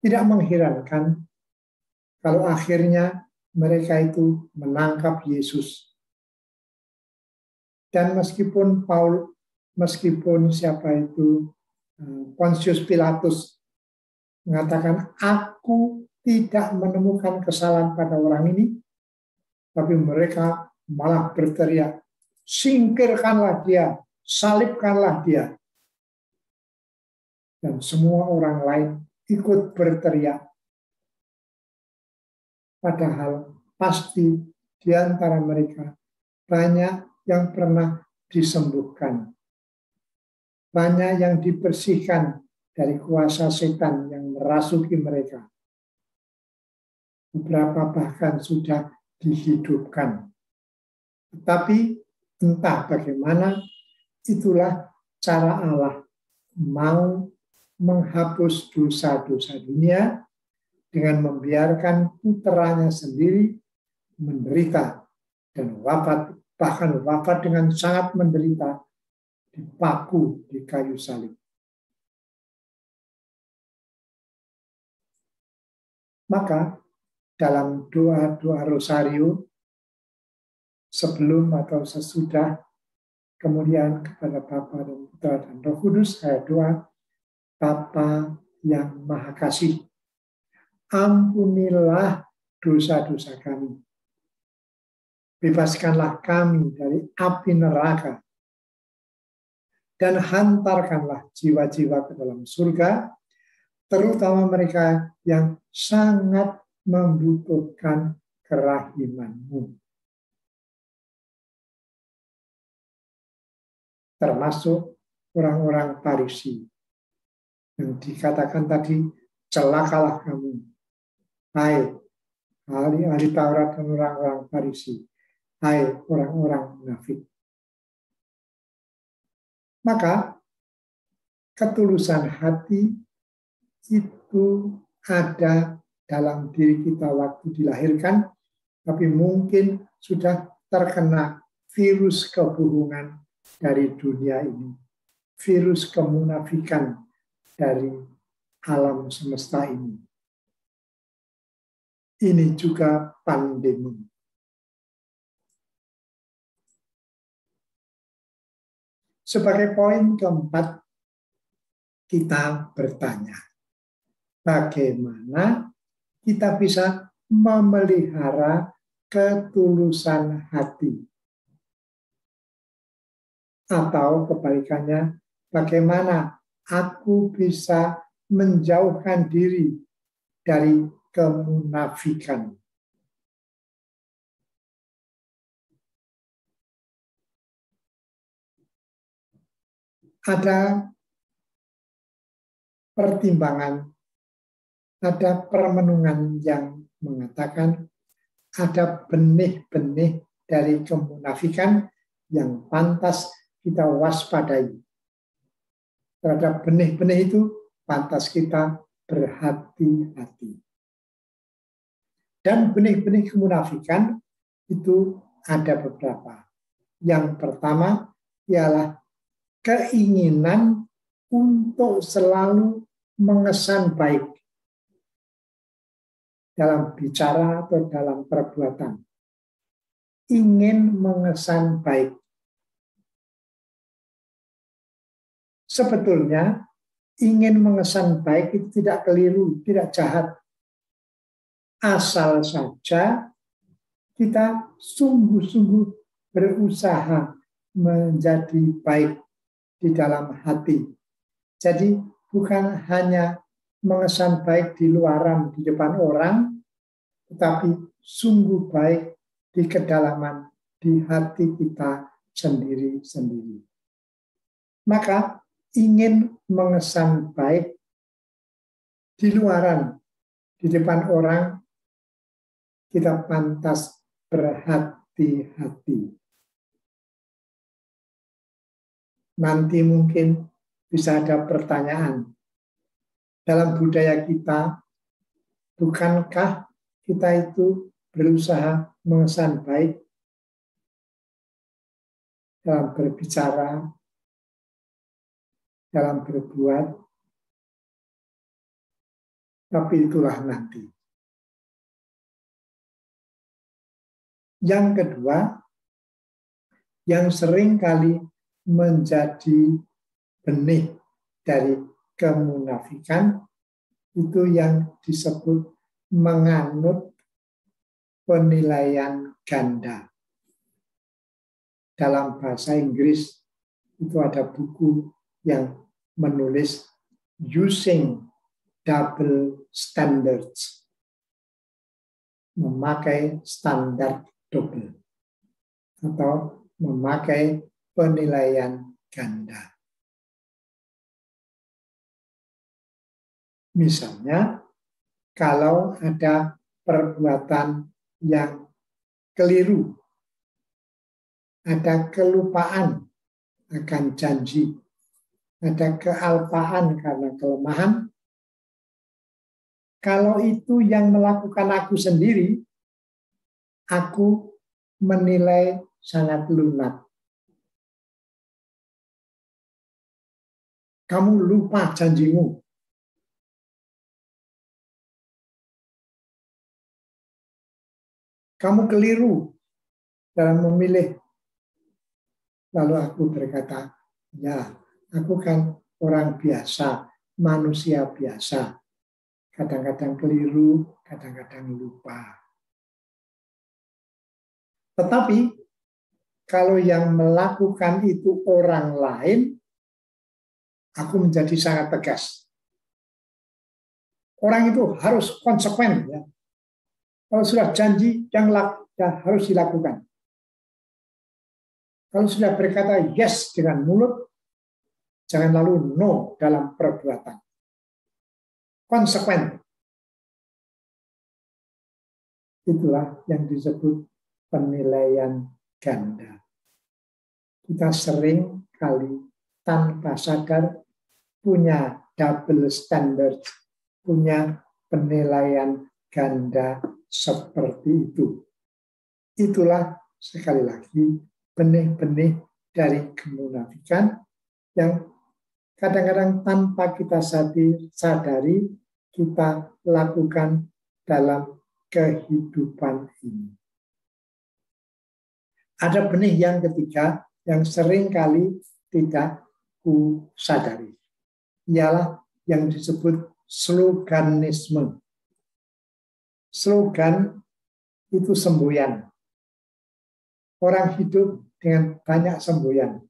Tidak mengherankan kalau akhirnya mereka itu menangkap Yesus. Dan meskipun Pontius Pilatus mengatakan, aku tidak menemukan kesalahan pada orang ini, tapi mereka malah berteriak, singkirkanlah dia, salibkanlah dia. Dan semua orang lain ikut berteriak. Padahal pasti di antara mereka banyak yang pernah disembuhkan. Banyak yang dibersihkan dari kuasa setan yang merasuki mereka. Beberapa bahkan sudah dihidupkan. Tetapi entah bagaimana, itulah cara Allah mau menghapus dosa-dosa dunia dengan membiarkan putranya sendiri menderita dan wafat, bahkan wafat dengan sangat menderita, dipaku di kayu salib. Maka dalam doa-doa rosario sebelum atau sesudah kemuliaan kepada Bapa dan Putra dan Roh Kudus, saya doa. Bapa yang Maha Kasih, ampunilah dosa-dosa kami. Bebaskanlah kami dari api neraka dan hantarkanlah jiwa-jiwa ke dalam surga, terutama mereka yang sangat membutuhkan kerahiman-Mu. Termasuk orang-orang Farisi yang dikatakan tadi, celakalah kamu, hai ahli-ahli Taurat dan orang-orang Farisi, hai orang-orang munafik. Maka ketulusan hati itu ada dalam diri kita waktu dilahirkan, tapi mungkin sudah terkena virus kebohongan dari dunia ini, virus kemunafikan dari alam semesta ini. Ini juga pandemi. Sebagai poin keempat, kita bertanya, bagaimana kita bisa memelihara ketulusan hati? Atau kebalikannya, bagaimana aku bisa menjauhkan diri dari kemunafikan? Ada pertimbangan, ada permenungan yang mengatakan ada benih-benih dari kemunafikan yang pantas kita waspadai. Terhadap benih-benih itu pantas kita berhati-hati. Dan benih-benih kemunafikan itu ada beberapa. Yang pertama ialah keinginan untuk selalu mengesan baik dalam bicara atau dalam perbuatan. Ingin mengesan baik. Sebetulnya ingin mengesan baik itu tidak keliru, tidak jahat. Asal saja kita sungguh-sungguh berusaha menjadi baik di dalam hati. Jadi bukan hanya mengesan baik di luaran, di depan orang, tetapi sungguh baik di kedalaman, di hati kita sendiri-sendiri. Maka ingin mengesan baik di luaran, di depan orang, kita pantas berhati-hati. Nanti mungkin bisa ada pertanyaan. Dalam budaya kita, bukankah kita itu berusaha mengesan baik dalam berbicara, dalam berbuat? Tapi itulah nanti. Yang kedua, yang sering kali menjadi benih dari kemunafikan itu yang disebut menganut penilaian ganda. Dalam bahasa Inggris itu ada buku yang menulis using double standards, memakai standar double atau memakai penilaian ganda. Misalnya, kalau ada perbuatan yang keliru, ada kelupaan akan janji, ada kealpaan karena kelemahan, kalau itu yang melakukan aku sendiri, aku menilai sangat lunak. Kamu lupa janjimu. Kamu keliru dalam memilih. Lalu aku berkata, ya, aku kan orang biasa, manusia biasa. Kadang-kadang keliru, kadang-kadang lupa. Tetapi kalau yang melakukan itu orang lain, aku menjadi sangat tegas. Orang itu harus konsekuen. Ya. Kalau sudah janji, yang harus dilakukan. Kalau sudah berkata yes dengan mulut, jangan lalu no dalam perbuatan. Konsekuen. Itulah yang disebut penilaian ganda. Kita sering kali tanpa sadar punya double standard, punya penilaian ganda seperti itu. Itulah sekali lagi benih-benih dari kemunafikan yang kadang-kadang tanpa kita sadari kita lakukan dalam kehidupan ini. Ada benih yang ketiga yang sering kali tidak ku sadari. Ialah yang disebut sloganisme. Slogan itu semboyan. Orang hidup dengan banyak semboyan.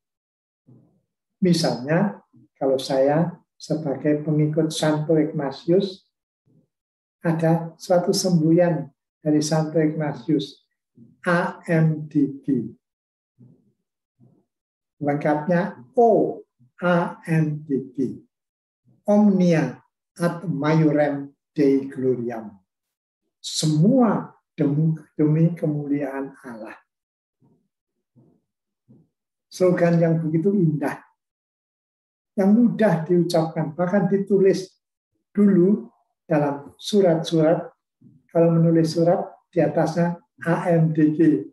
Misalnya, kalau saya sebagai pengikut Santo Ignatius, ada suatu semboyan dari Santo Ignatius, AMDG. Lengkapnya OAMDG. Omnia ad maiorem Dei gloriam. Semua demi kemuliaan Allah. Slogan yang begitu indah, yang mudah diucapkan, bahkan ditulis dulu dalam surat-surat. Kalau menulis surat, di atasnya AMDG,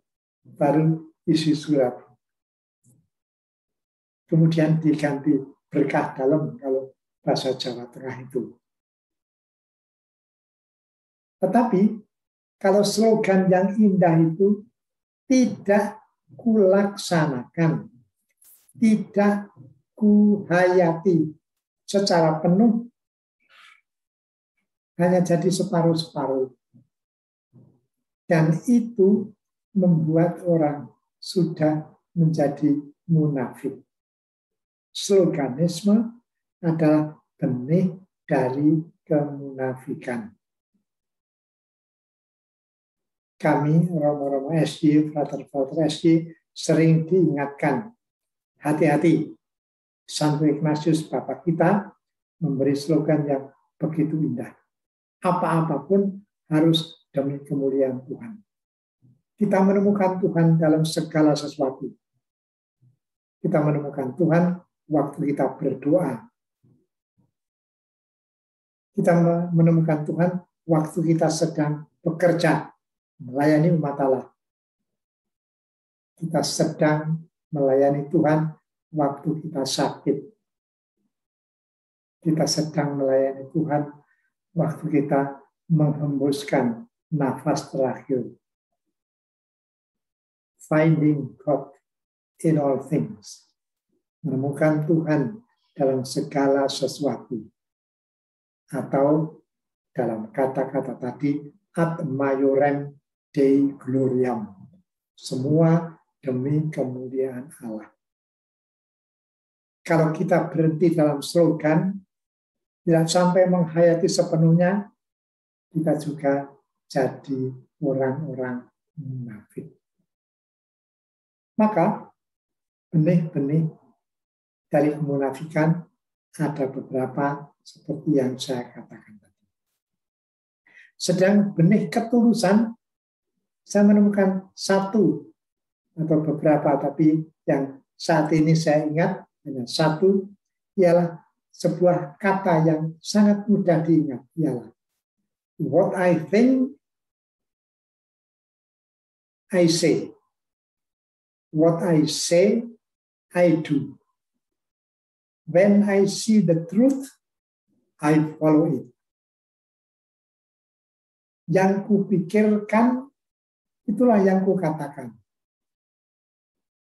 baru isi surat. Kemudian diganti berkah dalam kalau bahasa Jawa Tengah itu. Tetapi kalau slogan yang indah itu tidak kulaksanakan, tidak kuhayati secara penuh, hanya jadi separuh-separuh. Dan itu membuat orang sudah menjadi munafik. Sloganisme adalah benih dari kemunafikan. Kami, Romo-Romo SJ, Frater-Frater SJ, sering diingatkan, hati-hati, Santo Ignatius Bapak kita memberi slogan yang begitu indah. Apa-apapun harus demi kemuliaan Tuhan. Kita menemukan Tuhan dalam segala sesuatu. Kita menemukan Tuhan waktu kita berdoa. Kita menemukan Tuhan waktu kita sedang bekerja, melayani umat Allah. Kita sedang melayani Tuhan waktu kita sakit. Kita sedang melayani Tuhan waktu kita menghembuskan nafas terakhir. Finding God in all things. Menemukan Tuhan dalam segala sesuatu. Atau dalam kata-kata tadi, ad maiorem Dei gloriam. Semua demi kemuliaan Allah. Kalau kita berhenti dalam slogan, tidak sampai menghayati sepenuhnya, kita juga jadi orang-orang munafik. Maka benih-benih dari kemunafikan ada beberapa seperti yang saya katakan tadi. Sedang benih ketulusan, saya menemukan satu atau beberapa, tapi yang saat ini saya ingat hanya satu, ialah sebuah kata yang sangat mudah diingat, ialah what I think, I say. What I say, I do. When I see the truth, I follow it. Yang kupikirkan, itulah yang kukatakan.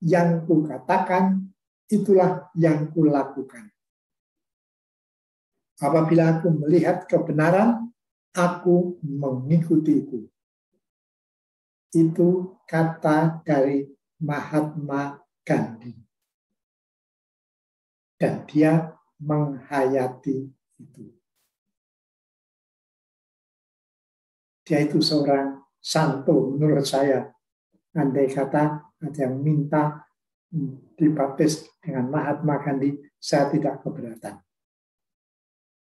yang kukatakan, itulah yang kulakukan. Apabila aku melihat kebenaran, aku mengikuti itu. Itu kata dari Mahatma Gandhi. Dan dia menghayati itu. Dia itu seorang santo menurut saya. Andai kata ada yang minta dibaptis dengan Mahatma Gandhi, saya tidak keberatan.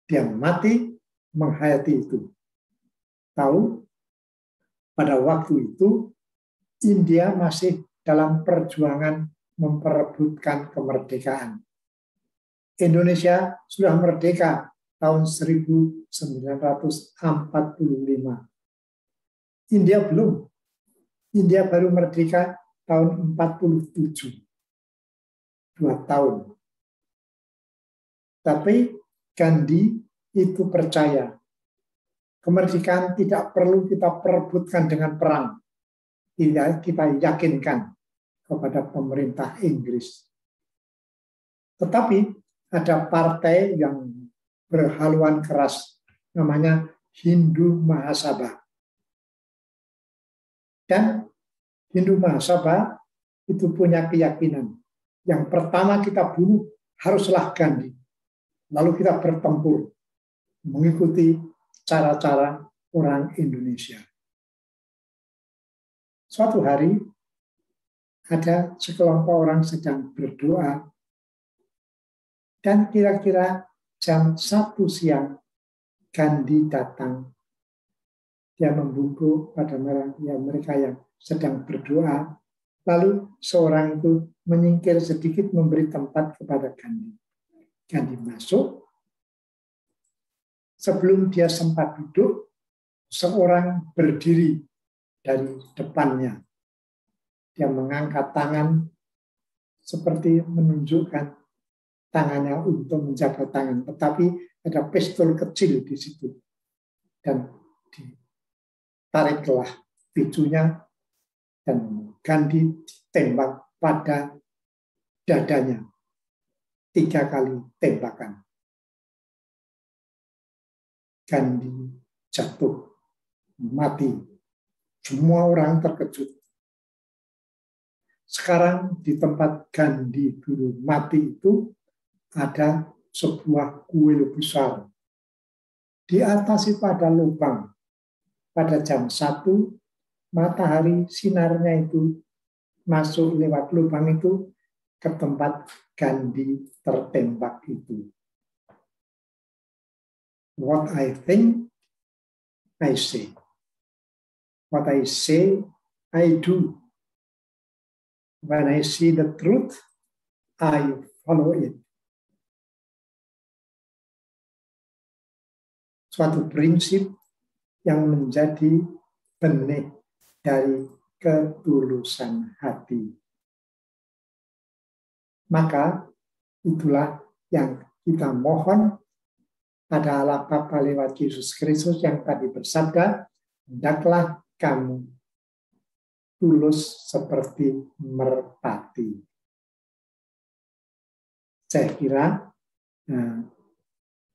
Dia mati menghayati itu. Tahu, pada waktu itu India masih dalam perjuangan memperebutkan kemerdekaan. Indonesia sudah merdeka tahun 1945. India belum. India baru merdeka tahun 47. 2 tahun. Tapi Gandhi itu percaya kemerdekaan tidak perlu kita perebutkan dengan perang. Tidak kita yakinkan kepada pemerintah Inggris. Tetapi ada partai yang berhaluan keras, namanya Hindu Mahasabha. Dan Hindu Mahasabha itu punya keyakinan. Yang pertama kita bunuh haruslah Gandhi. Lalu kita bertempur mengikuti cara-cara orang Indonesia. Suatu hari ada sekelompok orang sedang berdoa dan kira-kira jam 1 siang Gandhi datang. Dia membungkuk pada mereka yang sedang berdoa. Lalu seorang itu menyingkir sedikit memberi tempat kepada Gandhi. Gandhi masuk. Sebelum dia sempat duduk, seorang berdiri dari depannya. Dia mengangkat tangan seperti menunjukkan tangannya untuk menjaga tangan. Tetapi ada pistol kecil di situ. Dan ditariklah picunya dan Gandhi ditembak pada dadanya. 3 kali tembakan. Gandhi jatuh, mati. Semua orang terkejut. Sekarang di tempat Gandhi dulu mati itu ada sebuah kuil besar. Di atas itu ada lubang. Pada jam 1, matahari sinarnya itu masuk lewat lubang itu ke tempat Gandhi tertembak itu. What I think, I say. What I say, I do. When I see the truth, I follow it. Suatu prinsip yang menjadi benih dari ketulusan hati. Maka itulah yang kita mohon pada Allah Bapa lewat Yesus Kristus yang tadi bersabda, hendaklah kamu tulus seperti merpati. Saya kira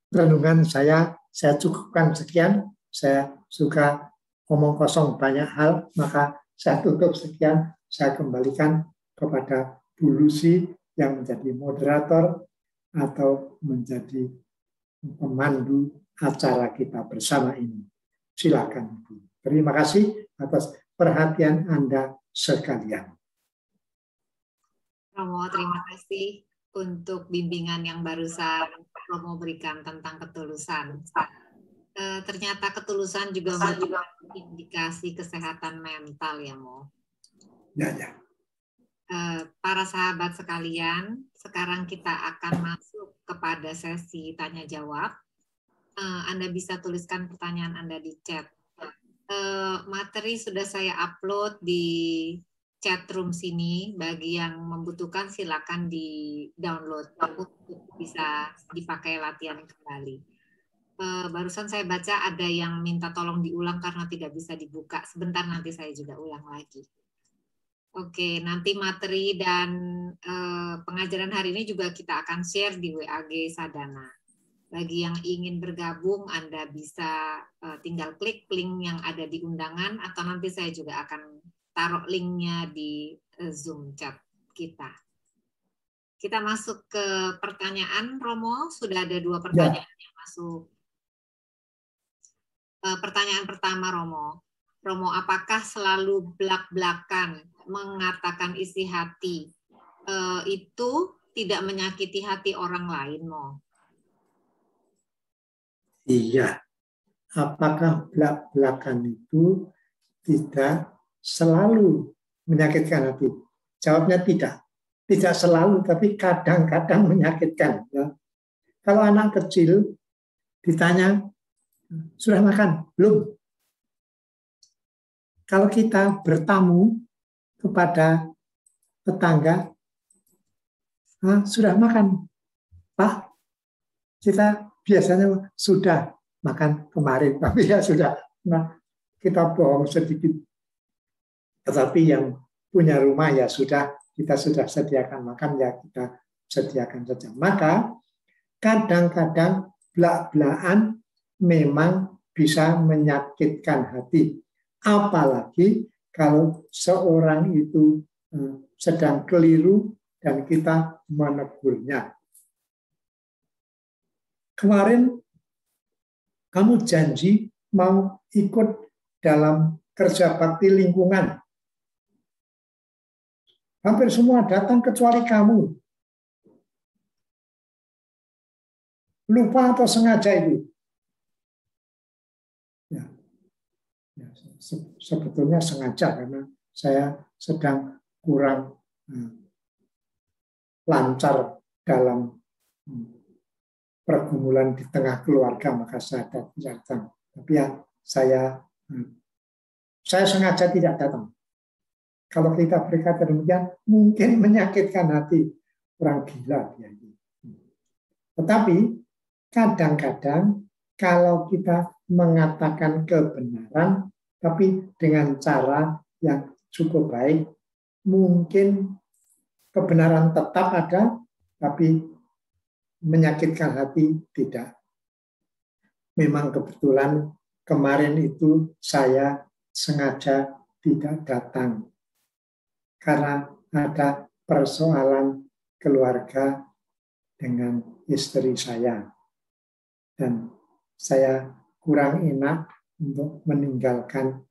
renungan saya cukupkan sekian. Saya suka ngomong kosong banyak hal, maka saya tutup sekian. Saya kembalikan kepada Bu Lucy yang menjadi moderator atau menjadi pemandu acara kita bersama ini. Silakan, Ibu. Terima kasih atas perhatian Anda sekalian. Romo, terima kasih untuk bimbingan yang barusan Romo berikan tentang ketulusan. Ternyata ketulusan juga merupakan indikasi kesehatan mental ya, Mo. Ya. Para sahabat sekalian, sekarang kita akan masuk kepada sesi tanya jawab. Anda bisa tuliskan pertanyaan Anda di chat. Materi sudah saya upload di chat room sini. Bagi yang membutuhkan silakan di download untuk bisa dipakai latihan kembali. Barusan saya baca ada yang minta tolong diulang karena tidak bisa dibuka. Sebentar nanti saya juga ulang lagi. Oke, nanti materi dan pengajaran hari ini juga kita akan share di WAG Sadana. Bagi yang ingin bergabung, Anda bisa tinggal klik link yang ada di undangan, atau nanti saya juga akan taruh linknya di Zoom chat kita. Kita masuk ke pertanyaan, Romo. Sudah ada 2 pertanyaan yang masuk. Pertanyaan pertama, Romo. Romo, apakah selalu belak-belakan mengatakan isi hati itu tidak menyakiti hati orang lain, Mo? Iya. Apakah belak-belakan itu tidak selalu menyakitkan hati? Jawabnya tidak. Tidak selalu, tapi kadang-kadang menyakitkan. Ya. Kalau anak kecil ditanya, sudah makan? Belum. Kalau kita bertamu kepada tetangga, sudah makan, Pak? Kita biasanya sudah makan kemarin, tapi ya sudah. Nah, kita bohong sedikit. Tetapi yang punya rumah ya sudah, kita sudah sediakan makan, ya kita sediakan saja. Maka kadang-kadang belak-belakan memang bisa menyakitkan hati. Apalagi kalau seorang itu sedang keliru dan kita menegurnya. Kemarin kamu janji mau ikut dalam kerja bakti lingkungan. Hampir semua datang kecuali kamu. Lupa atau sengaja itu? Ya, sebetulnya sengaja karena saya sedang kurang lancar dalam pergumulan di tengah keluarga, maka saya datang. Tapi ya saya sengaja tidak datang. Kalau kita berkata demikian, mungkin menyakitkan hati orang gila dia. Tetapi kadang-kadang kalau kita mengatakan kebenaran, tapi dengan cara yang cukup baik, mungkin kebenaran tetap ada, tapi menyakitkan hati tidak. Memang kebetulan kemarin itu saya sengaja tidak datang karena ada persoalan keluarga dengan istri saya. Dan saya kurang enak untuk meninggalkan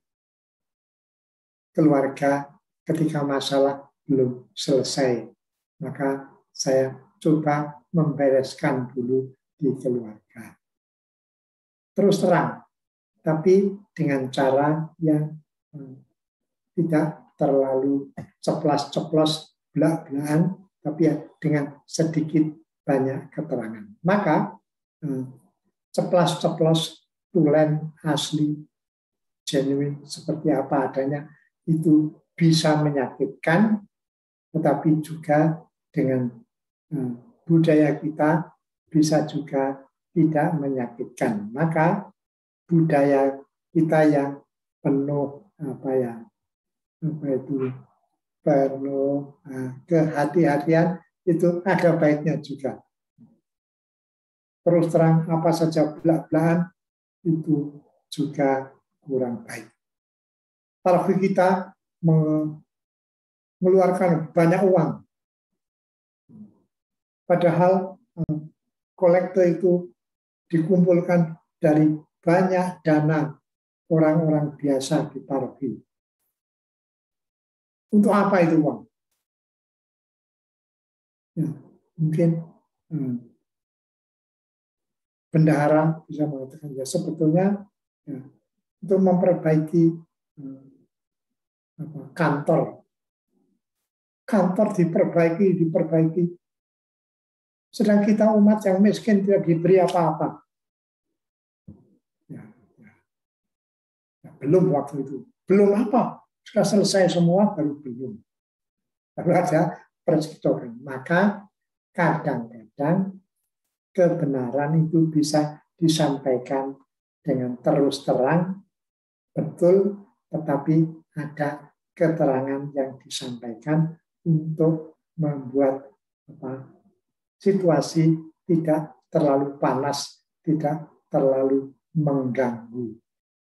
keluarga ketika masalah belum selesai. Maka saya coba membereskan dulu di keluarga. Terus terang, tapi dengan cara yang tidak terlalu ceplas-ceplos, belak-belakan, tapi ya dengan sedikit banyak keterangan. Maka ceplas-ceplos, tulen, asli, genuine, seperti apa adanya, itu bisa menyakitkan, tetapi juga dengan budaya kita bisa juga tidak menyakitkan. Maka budaya kita yang penuh penuh kehati-hatian itu ada baiknya juga. Terus terang apa saja belak-belakan itu juga kurang baik. Kalau kita mengeluarkan banyak uang, padahal kolektor itu dikumpulkan dari banyak dana orang-orang biasa di paroki. Untuk apa itu uang? Ya, mungkin bendahara bisa mengatakan ya sebetulnya ya, untuk memperbaiki kantor diperbaiki. Sedang kita umat yang miskin tidak diberi apa-apa. Ya, belum waktu itu. Belum apa? Sudah selesai semua, baru belum. Lalu ada percekcokan. Maka kadang-kadang kebenaran itu bisa disampaikan dengan terus terang, betul, tetapi ada keterangan yang disampaikan untuk membuat situasi tidak terlalu panas, tidak terlalu mengganggu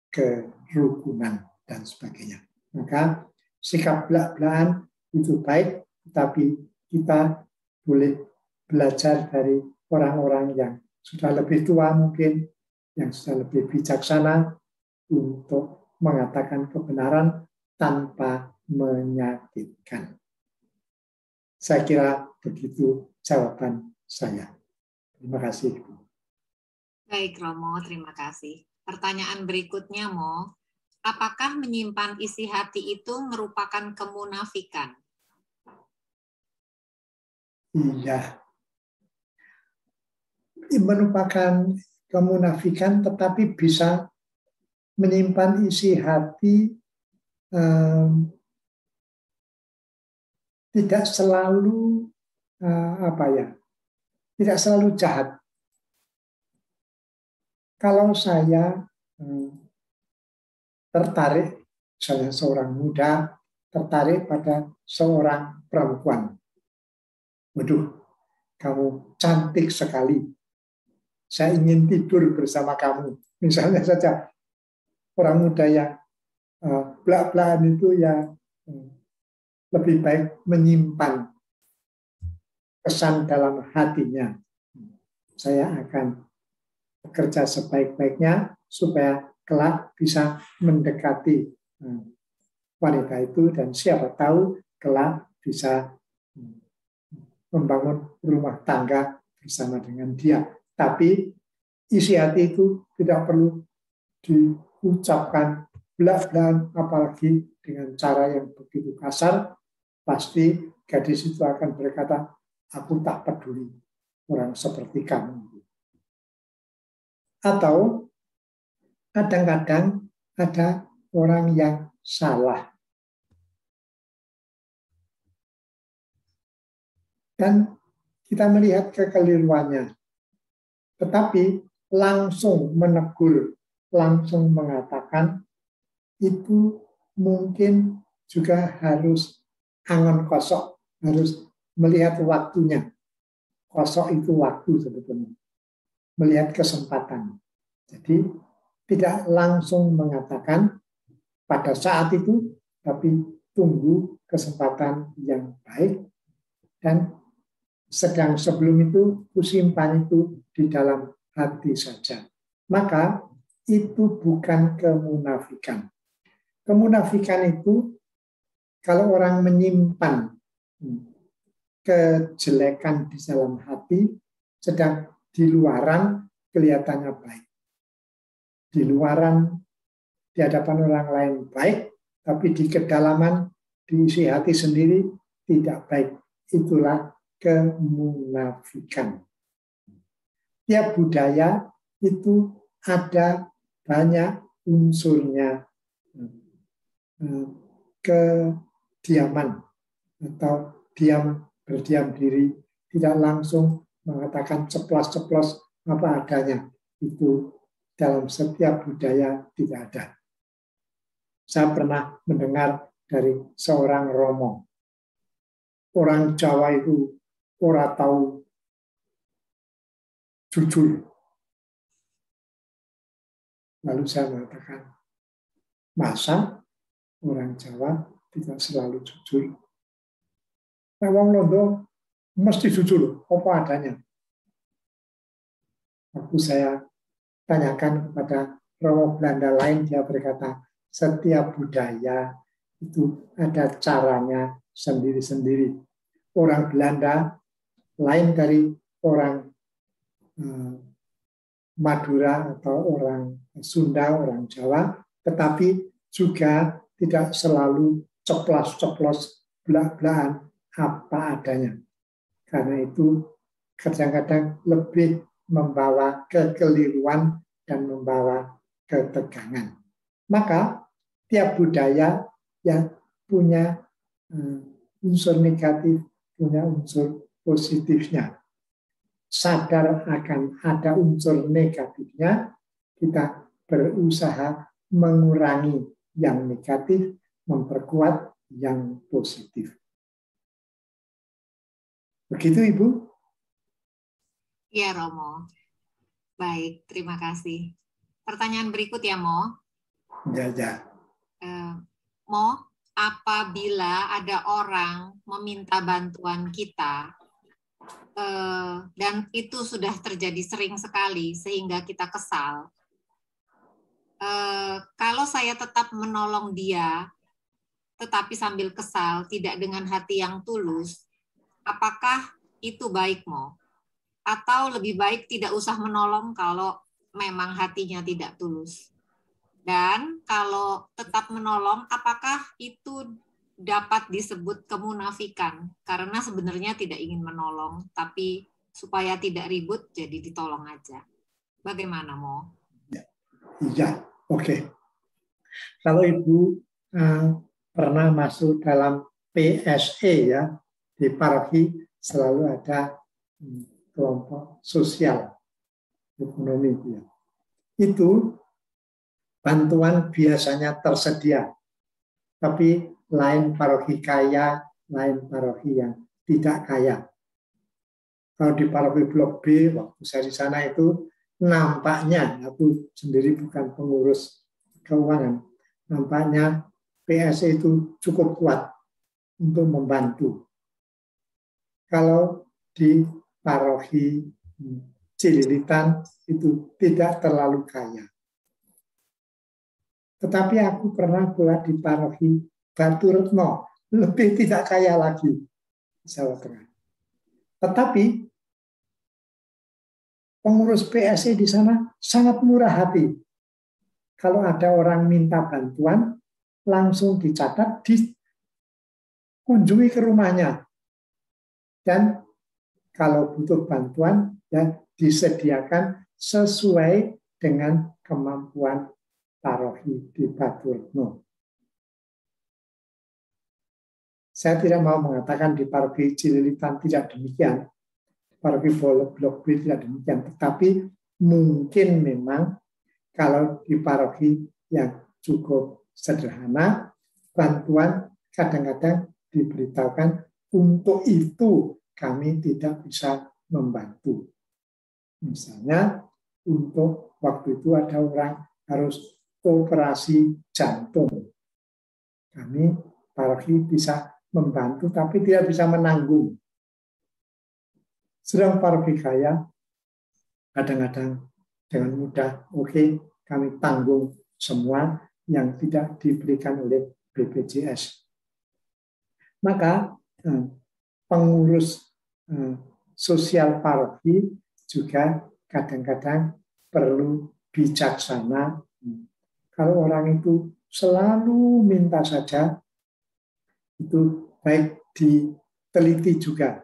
kerukunan dan sebagainya. Maka sikap belak-belakan itu baik, tetapi kita boleh belajar dari orang-orang yang sudah lebih tua mungkin, yang sudah lebih bijaksana untuk mengatakan kebenaran tanpa menyakitkan. Saya kira begitu jawaban saya. Terima kasih. Baik, Romo, terima kasih. Pertanyaan berikutnya, Mo. Apakah menyimpan isi hati itu merupakan kemunafikan? Iya. Merupakan kemunafikan, tetapi bisa menyimpan isi hati tidak selalu tidak selalu jahat. Kalau saya tertarik, misalnya seorang muda tertarik pada seorang perempuan, waduh, kamu cantik sekali, saya ingin tidur bersama kamu. Misalnya saja orang muda yang belak-belakan itu ya lebih baik menyimpan kesan dalam hatinya. Saya akan bekerja sebaik-baiknya supaya kelak bisa mendekati wanita itu dan siapa tahu kelak bisa membangun rumah tangga bersama dengan dia. Tapi isi hati itu tidak perlu diucapkan belak-belakan, apalagi dengan cara yang begitu kasar. Pasti gadis itu akan berkata, aku tak peduli orang seperti kamu. Atau kadang-kadang ada orang yang salah. Dan kita melihat kekeliruannya. Tetapi langsung menegur, langsung mengatakan, itu mungkin juga harus angon kosok, harus melihat waktunya. Kosok itu waktu sebetulnya. Melihat kesempatan. Jadi tidak langsung mengatakan pada saat itu, tapi tunggu kesempatan yang baik dan sedang sebelum itu kusimpan itu di dalam hati saja. Maka itu bukan kemunafikan. Kemunafikan itu kalau orang menyimpan kejelekan di dalam hati, sedang di luaran kelihatannya baik. Di luaran, di hadapan orang lain baik, tapi di kedalaman, di isi hati sendiri tidak baik. Itulah kemunafikan. Tiap budaya itu ada banyak unsurnya kediaman atau berdiam diri, tidak langsung mengatakan ceplos-ceplos apa adanya. Itu dalam setiap budaya tidak ada. Saya pernah mendengar dari seorang Romo. Orang Jawa itu ora tahu jujur. Lalu saya mengatakan, masa orang Jawa tidak selalu jujur? Nah, wong Londo mesti jujur, apa adanya. Waktu saya tanyakan kepada Romo Belanda lain, dia berkata, setiap budaya itu ada caranya sendiri-sendiri. Orang Belanda lain dari orang Madura atau orang Sunda, orang Jawa, tetapi juga tidak selalu ceplos-ceplos belak-belakan apa adanya. Karena itu kadang-kadang lebih membawa kekeliruan dan membawa ketegangan. Maka tiap budaya yang punya unsur negatif, punya unsur positifnya. Sadar akan ada unsur negatifnya, kita berusaha mengurangi yang negatif, memperkuat yang positif. Begitu, Ibu? Iya, Romo. Baik, terima kasih. Pertanyaan berikut ya, Mo. Ya. Mo, apabila ada orang meminta bantuan kita, dan itu sudah terjadi sering sekali sehingga kita kesal, kalau saya tetap menolong dia, tetapi sambil kesal, tidak dengan hati yang tulus, apakah itu baik, Mo? Atau lebih baik tidak usah menolong kalau memang hatinya tidak tulus? Dan kalau tetap menolong, apakah itu dapat disebut kemunafikan? Karena sebenarnya tidak ingin menolong, tapi supaya tidak ribut, jadi ditolong aja. Bagaimana, Mo? Iya, oke. Kalau Ibu pernah masuk dalam PSE ya, di paroki selalu ada kelompok sosial ekonomi ya. Itu bantuan biasanya tersedia, tapi lain paroki kaya, lain paroki yang tidak kaya. Kalau di paroki Blok B, waktu saya di sana itu nampaknya, aku sendiri bukan pengurus keuangan, nampaknya PSE itu cukup kuat untuk membantu. Kalau di paroki Cililitan itu tidak terlalu kaya. Tetapi aku pernah pula di paroki Batu Retno, lebih tidak kaya lagi di Jawa Tengah. Tetapi pengurus PSE di sana sangat murah hati. Kalau ada orang minta bantuan, langsung dicatat, dikunjungi ke rumahnya. Dan kalau butuh bantuan, ya disediakan sesuai dengan kemampuan paroki di Batu Retno. Saya tidak mau mengatakan di paroki Cililitan tidak demikian, paroki Blok B tidak demikian, tetapi mungkin memang kalau di paroki yang cukup sederhana, bantuan kadang-kadang diberitahukan untuk itu kami tidak bisa membantu. Misalnya untuk waktu itu ada orang harus operasi jantung. Kami paroki bisa membantu tapi tidak bisa menanggung. Sedang paroki kaya kadang-kadang dengan mudah, oke, kami tanggung semua yang tidak diberikan oleh BPJS. Maka pengurus sosial paroki juga kadang-kadang perlu bijaksana. Kalau orang itu selalu minta saja, itu baik diteliti juga.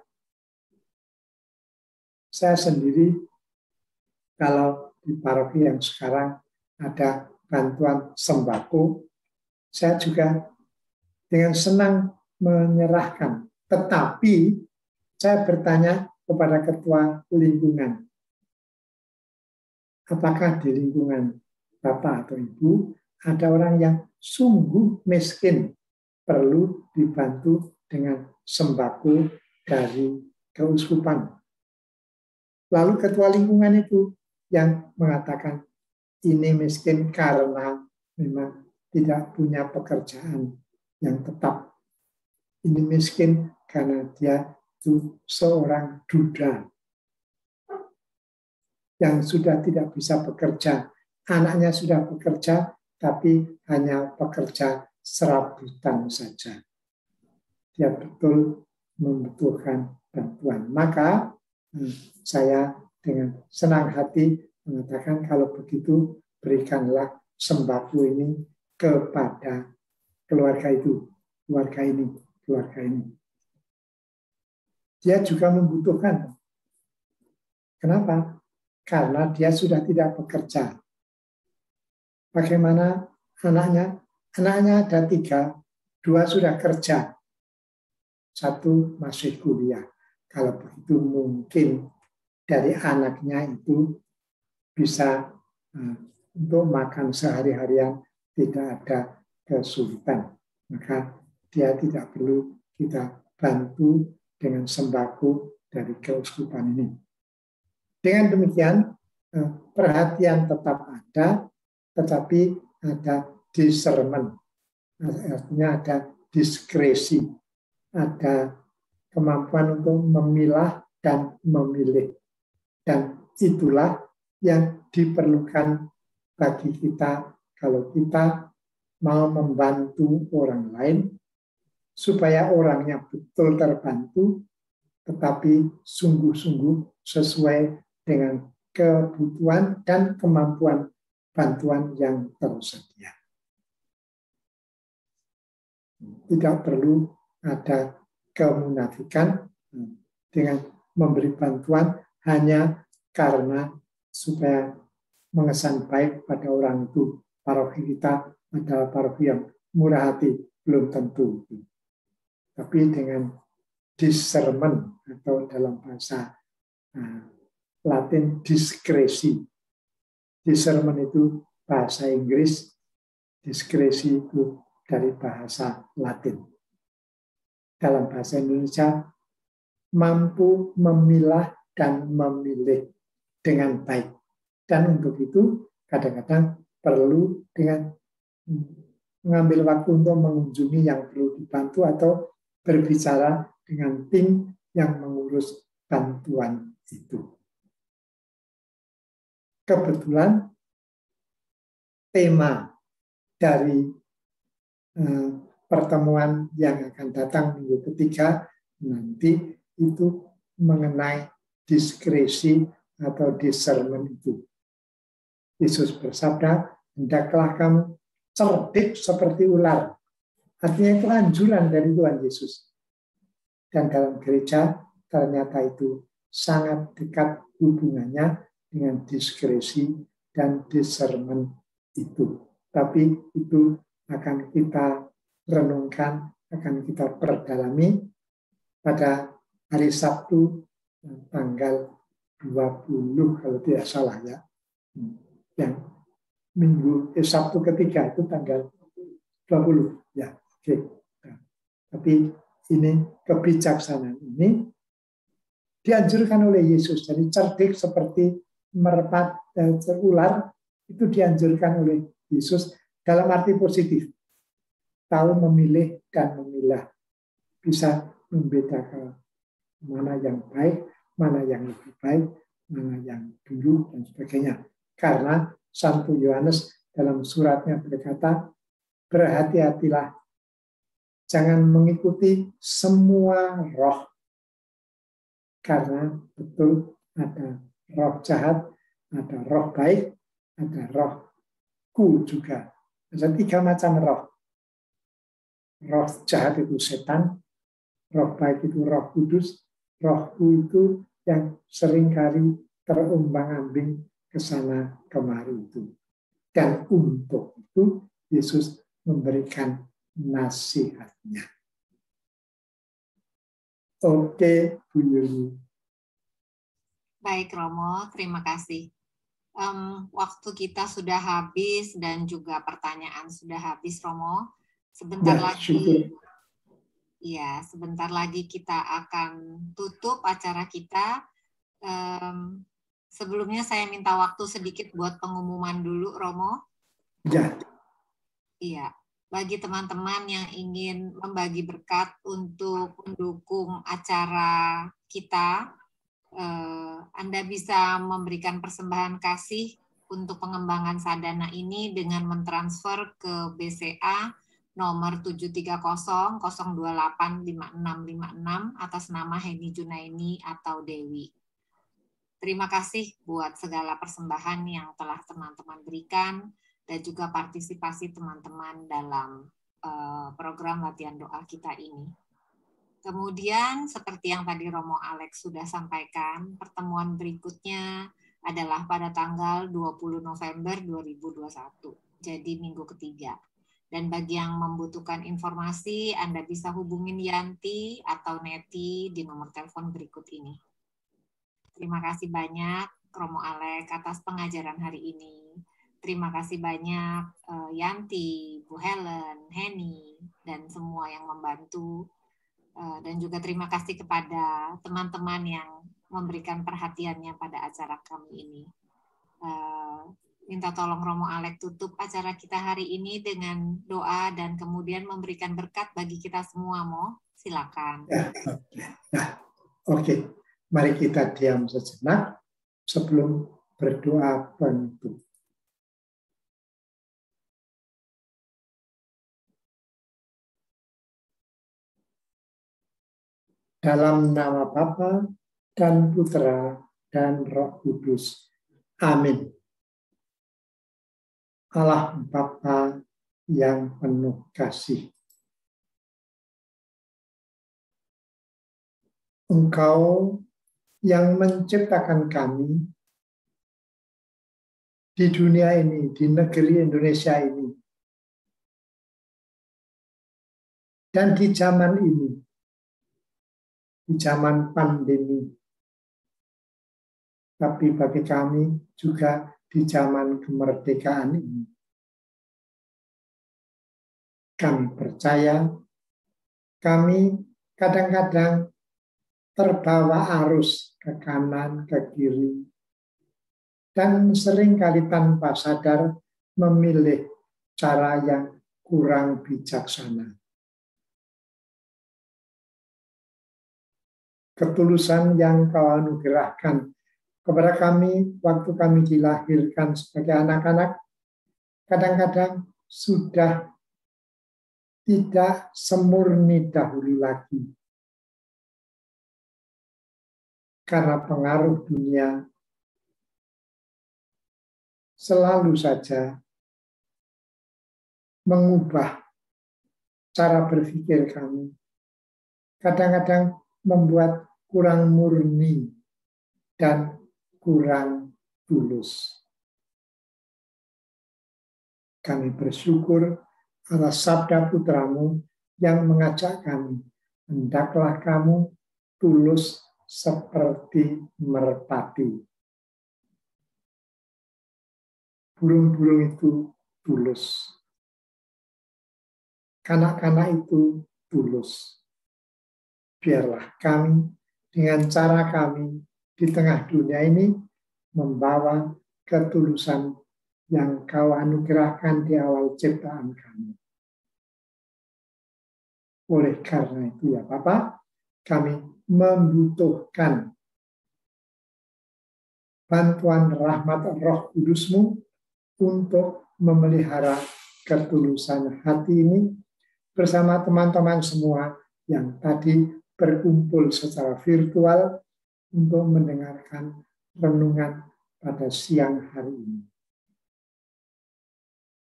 Saya sendiri, kalau di paroki yang sekarang ada bantuan sembako, saya juga dengan senang menyerahkan. Tetapi saya bertanya kepada ketua lingkungan, apakah di lingkungan Bapak atau Ibu ada orang yang sungguh miskin, perlu dibantu dengan sembako dari keuskupan. Lalu ketua lingkungan itu yang mengatakan ini miskin karena memang tidak punya pekerjaan yang tetap. Ini miskin karena dia itu seorang duda yang sudah tidak bisa bekerja. Anaknya sudah bekerja, tapi hanya pekerja serabutan saja. Dia betul membutuhkan bantuan. Maka saya dengan senang hati mengatakan kalau begitu berikanlah sembako ini kepada keluarga itu, keluarga ini, keluarga ini. Dia juga membutuhkan. Kenapa? Karena dia sudah tidak bekerja. Bagaimana anaknya? Anaknya ada 3, 2 sudah kerja, 1 masih kuliah. Kalau begitu mungkin dari anaknya itu bisa untuk makan sehari-harian tidak ada kesulitan. Maka dia tidak perlu kita bantu dengan sembako dari keuskupan ini. Dengan demikian, perhatian tetap ada, tetapi ada discernment, artinya ada diskresi, ada kemampuan untuk memilah dan memilih. Dan itulah yang diperlukan bagi kita kalau kita mau membantu orang lain, supaya orangnya betul terbantu, tetapi sungguh-sungguh sesuai dengan kebutuhan dan kemampuan bantuan yang tersedia. Tidak perlu ada kemunafikan dengan memberi bantuan hanya karena supaya mengesan baik pada orang itu. Paroki kita adalah paroki yang murah hati, belum tentu. Tapi dengan discernment atau dalam bahasa Latin diskresi. Discernment itu bahasa Inggris, diskresi itu dari bahasa Latin. Dalam bahasa Indonesia, mampu memilah dan memilih dengan baik. Dan untuk itu kadang-kadang perlu dengan mengambil waktu untuk mengunjungi yang perlu dibantu atau berbicara dengan tim yang mengurus bantuan itu. Kebetulan tema dari pertemuan yang akan datang minggu ketiga nanti itu mengenai diskresi atau discernment itu. Yesus bersabda, hendaklah kamu cerdik seperti ular. Artinya itu anjuran dari Tuhan Yesus. Dan dalam gereja ternyata itu sangat dekat hubungannya dengan diskresi dan discernment itu. Tapi itu akan kita renungkan, akan kita perdalami pada hari Sabtu tanggal 20 kalau tidak salah ya. Yang Sabtu ketiga itu tanggal 20 ya. Oke. Tapi ini kebijaksanaan ini dianjurkan oleh Yesus. Jadi cerdik seperti merpati ular itu dianjurkan oleh Yesus dalam arti positif. Tahu memilih dan memilah. Bisa membedakan mana yang baik, mana yang lebih baik, mana yang dulu dan sebagainya. Karena Santo Yohanes dalam suratnya berkata, berhati-hatilah, jangan mengikuti semua roh. Karena betul ada roh jahat, ada roh baik, ada rohku juga. Ada 3 macam roh. Roh jahat itu setan, roh baik itu Roh Kudus, rohku itu yang seringkali terombang-ambing ke sana kemari itu. Dan untuk itu Yesus memberikan nasihatnya. Oke, Bu Yuni. Baik, Romo, terima kasih. Waktu kita sudah habis dan juga pertanyaan sudah habis, Romo. Sebentar lagi, ya, sebentar lagi kita akan tutup acara kita. Sebelumnya saya minta waktu sedikit buat pengumuman dulu, Romo. Ya. Iya, bagi teman-teman yang ingin membagi berkat untuk mendukung acara kita, Anda bisa memberikan persembahan kasih untuk pengembangan sadana ini dengan mentransfer ke BCA nomor 730-028-5656 atas nama Heni Junaini atau Dewi. Terima kasih buat segala persembahan yang telah teman-teman berikan dan juga partisipasi teman-teman dalam program latihan doa kita ini. Kemudian seperti yang tadi Romo Alex sudah sampaikan, pertemuan berikutnya adalah pada tanggal 20 November 2021, jadi minggu ketiga. Dan bagi yang membutuhkan informasi, Anda bisa hubungin Yanti atau Neti di nomor telepon berikut ini. Terima kasih banyak Romo Alex atas pengajaran hari ini. Terima kasih banyak Yanti, Bu Helen, Heni, dan semua yang membantu. Dan juga terima kasih kepada teman-teman yang memberikan perhatiannya pada acara kami ini. Minta tolong Romo Alek tutup acara kita hari ini dengan doa dan kemudian memberikan berkat bagi kita semua, Mo. Silakan. Oke. Mari kita diam sejenak sebelum berdoa penutup. Dalam nama Bapa dan Putra dan Roh Kudus. Amin. Allah Bapa yang penuh kasih, Engkau yang menciptakan kami di dunia ini, di negeri Indonesia ini, dan di zaman ini, di zaman pandemi, tapi bagi kami juga di zaman kemerdekaan ini. Kami percaya, kami kadang-kadang terbawa arus ke kanan, ke kiri, dan seringkali tanpa sadar memilih cara yang kurang bijaksana. Ketulusan yang Kau anugerahkan kepada kami waktu kami dilahirkan sebagai anak-anak, kadang-kadang sudah tidak semurni dahulu lagi. Karena pengaruh dunia selalu saja mengubah cara berpikir kami. Kadang-kadang membuat kurang murni dan kurang tulus. Kami bersyukur atas sabda putramu yang mengajak kami, hendaklah kamu tulus seperti merpati. Burung-burung itu tulus. Kanak-kanak itu tulus. Biarlah kami dengan cara kami di tengah dunia ini membawa ketulusan yang Kau anugerahkan di awal ciptaan kami. Oleh karena itu ya Bapa, kami membutuhkan bantuan rahmat Roh Kudus-Mu untuk memelihara ketulusan hati ini bersama teman-teman semua yang tadi berkumpul secara virtual untuk mendengarkan renungan pada siang hari ini.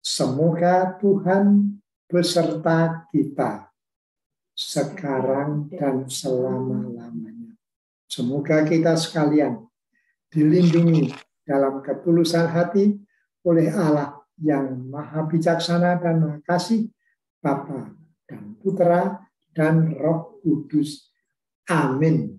Semoga Tuhan beserta kita sekarang dan selama-lamanya. Semoga kita sekalian dilindungi dalam ketulusan hati oleh Allah yang Maha Bijaksana dan Maha Kasih, Bapa dan Putra dan Roh Kudus. Amin.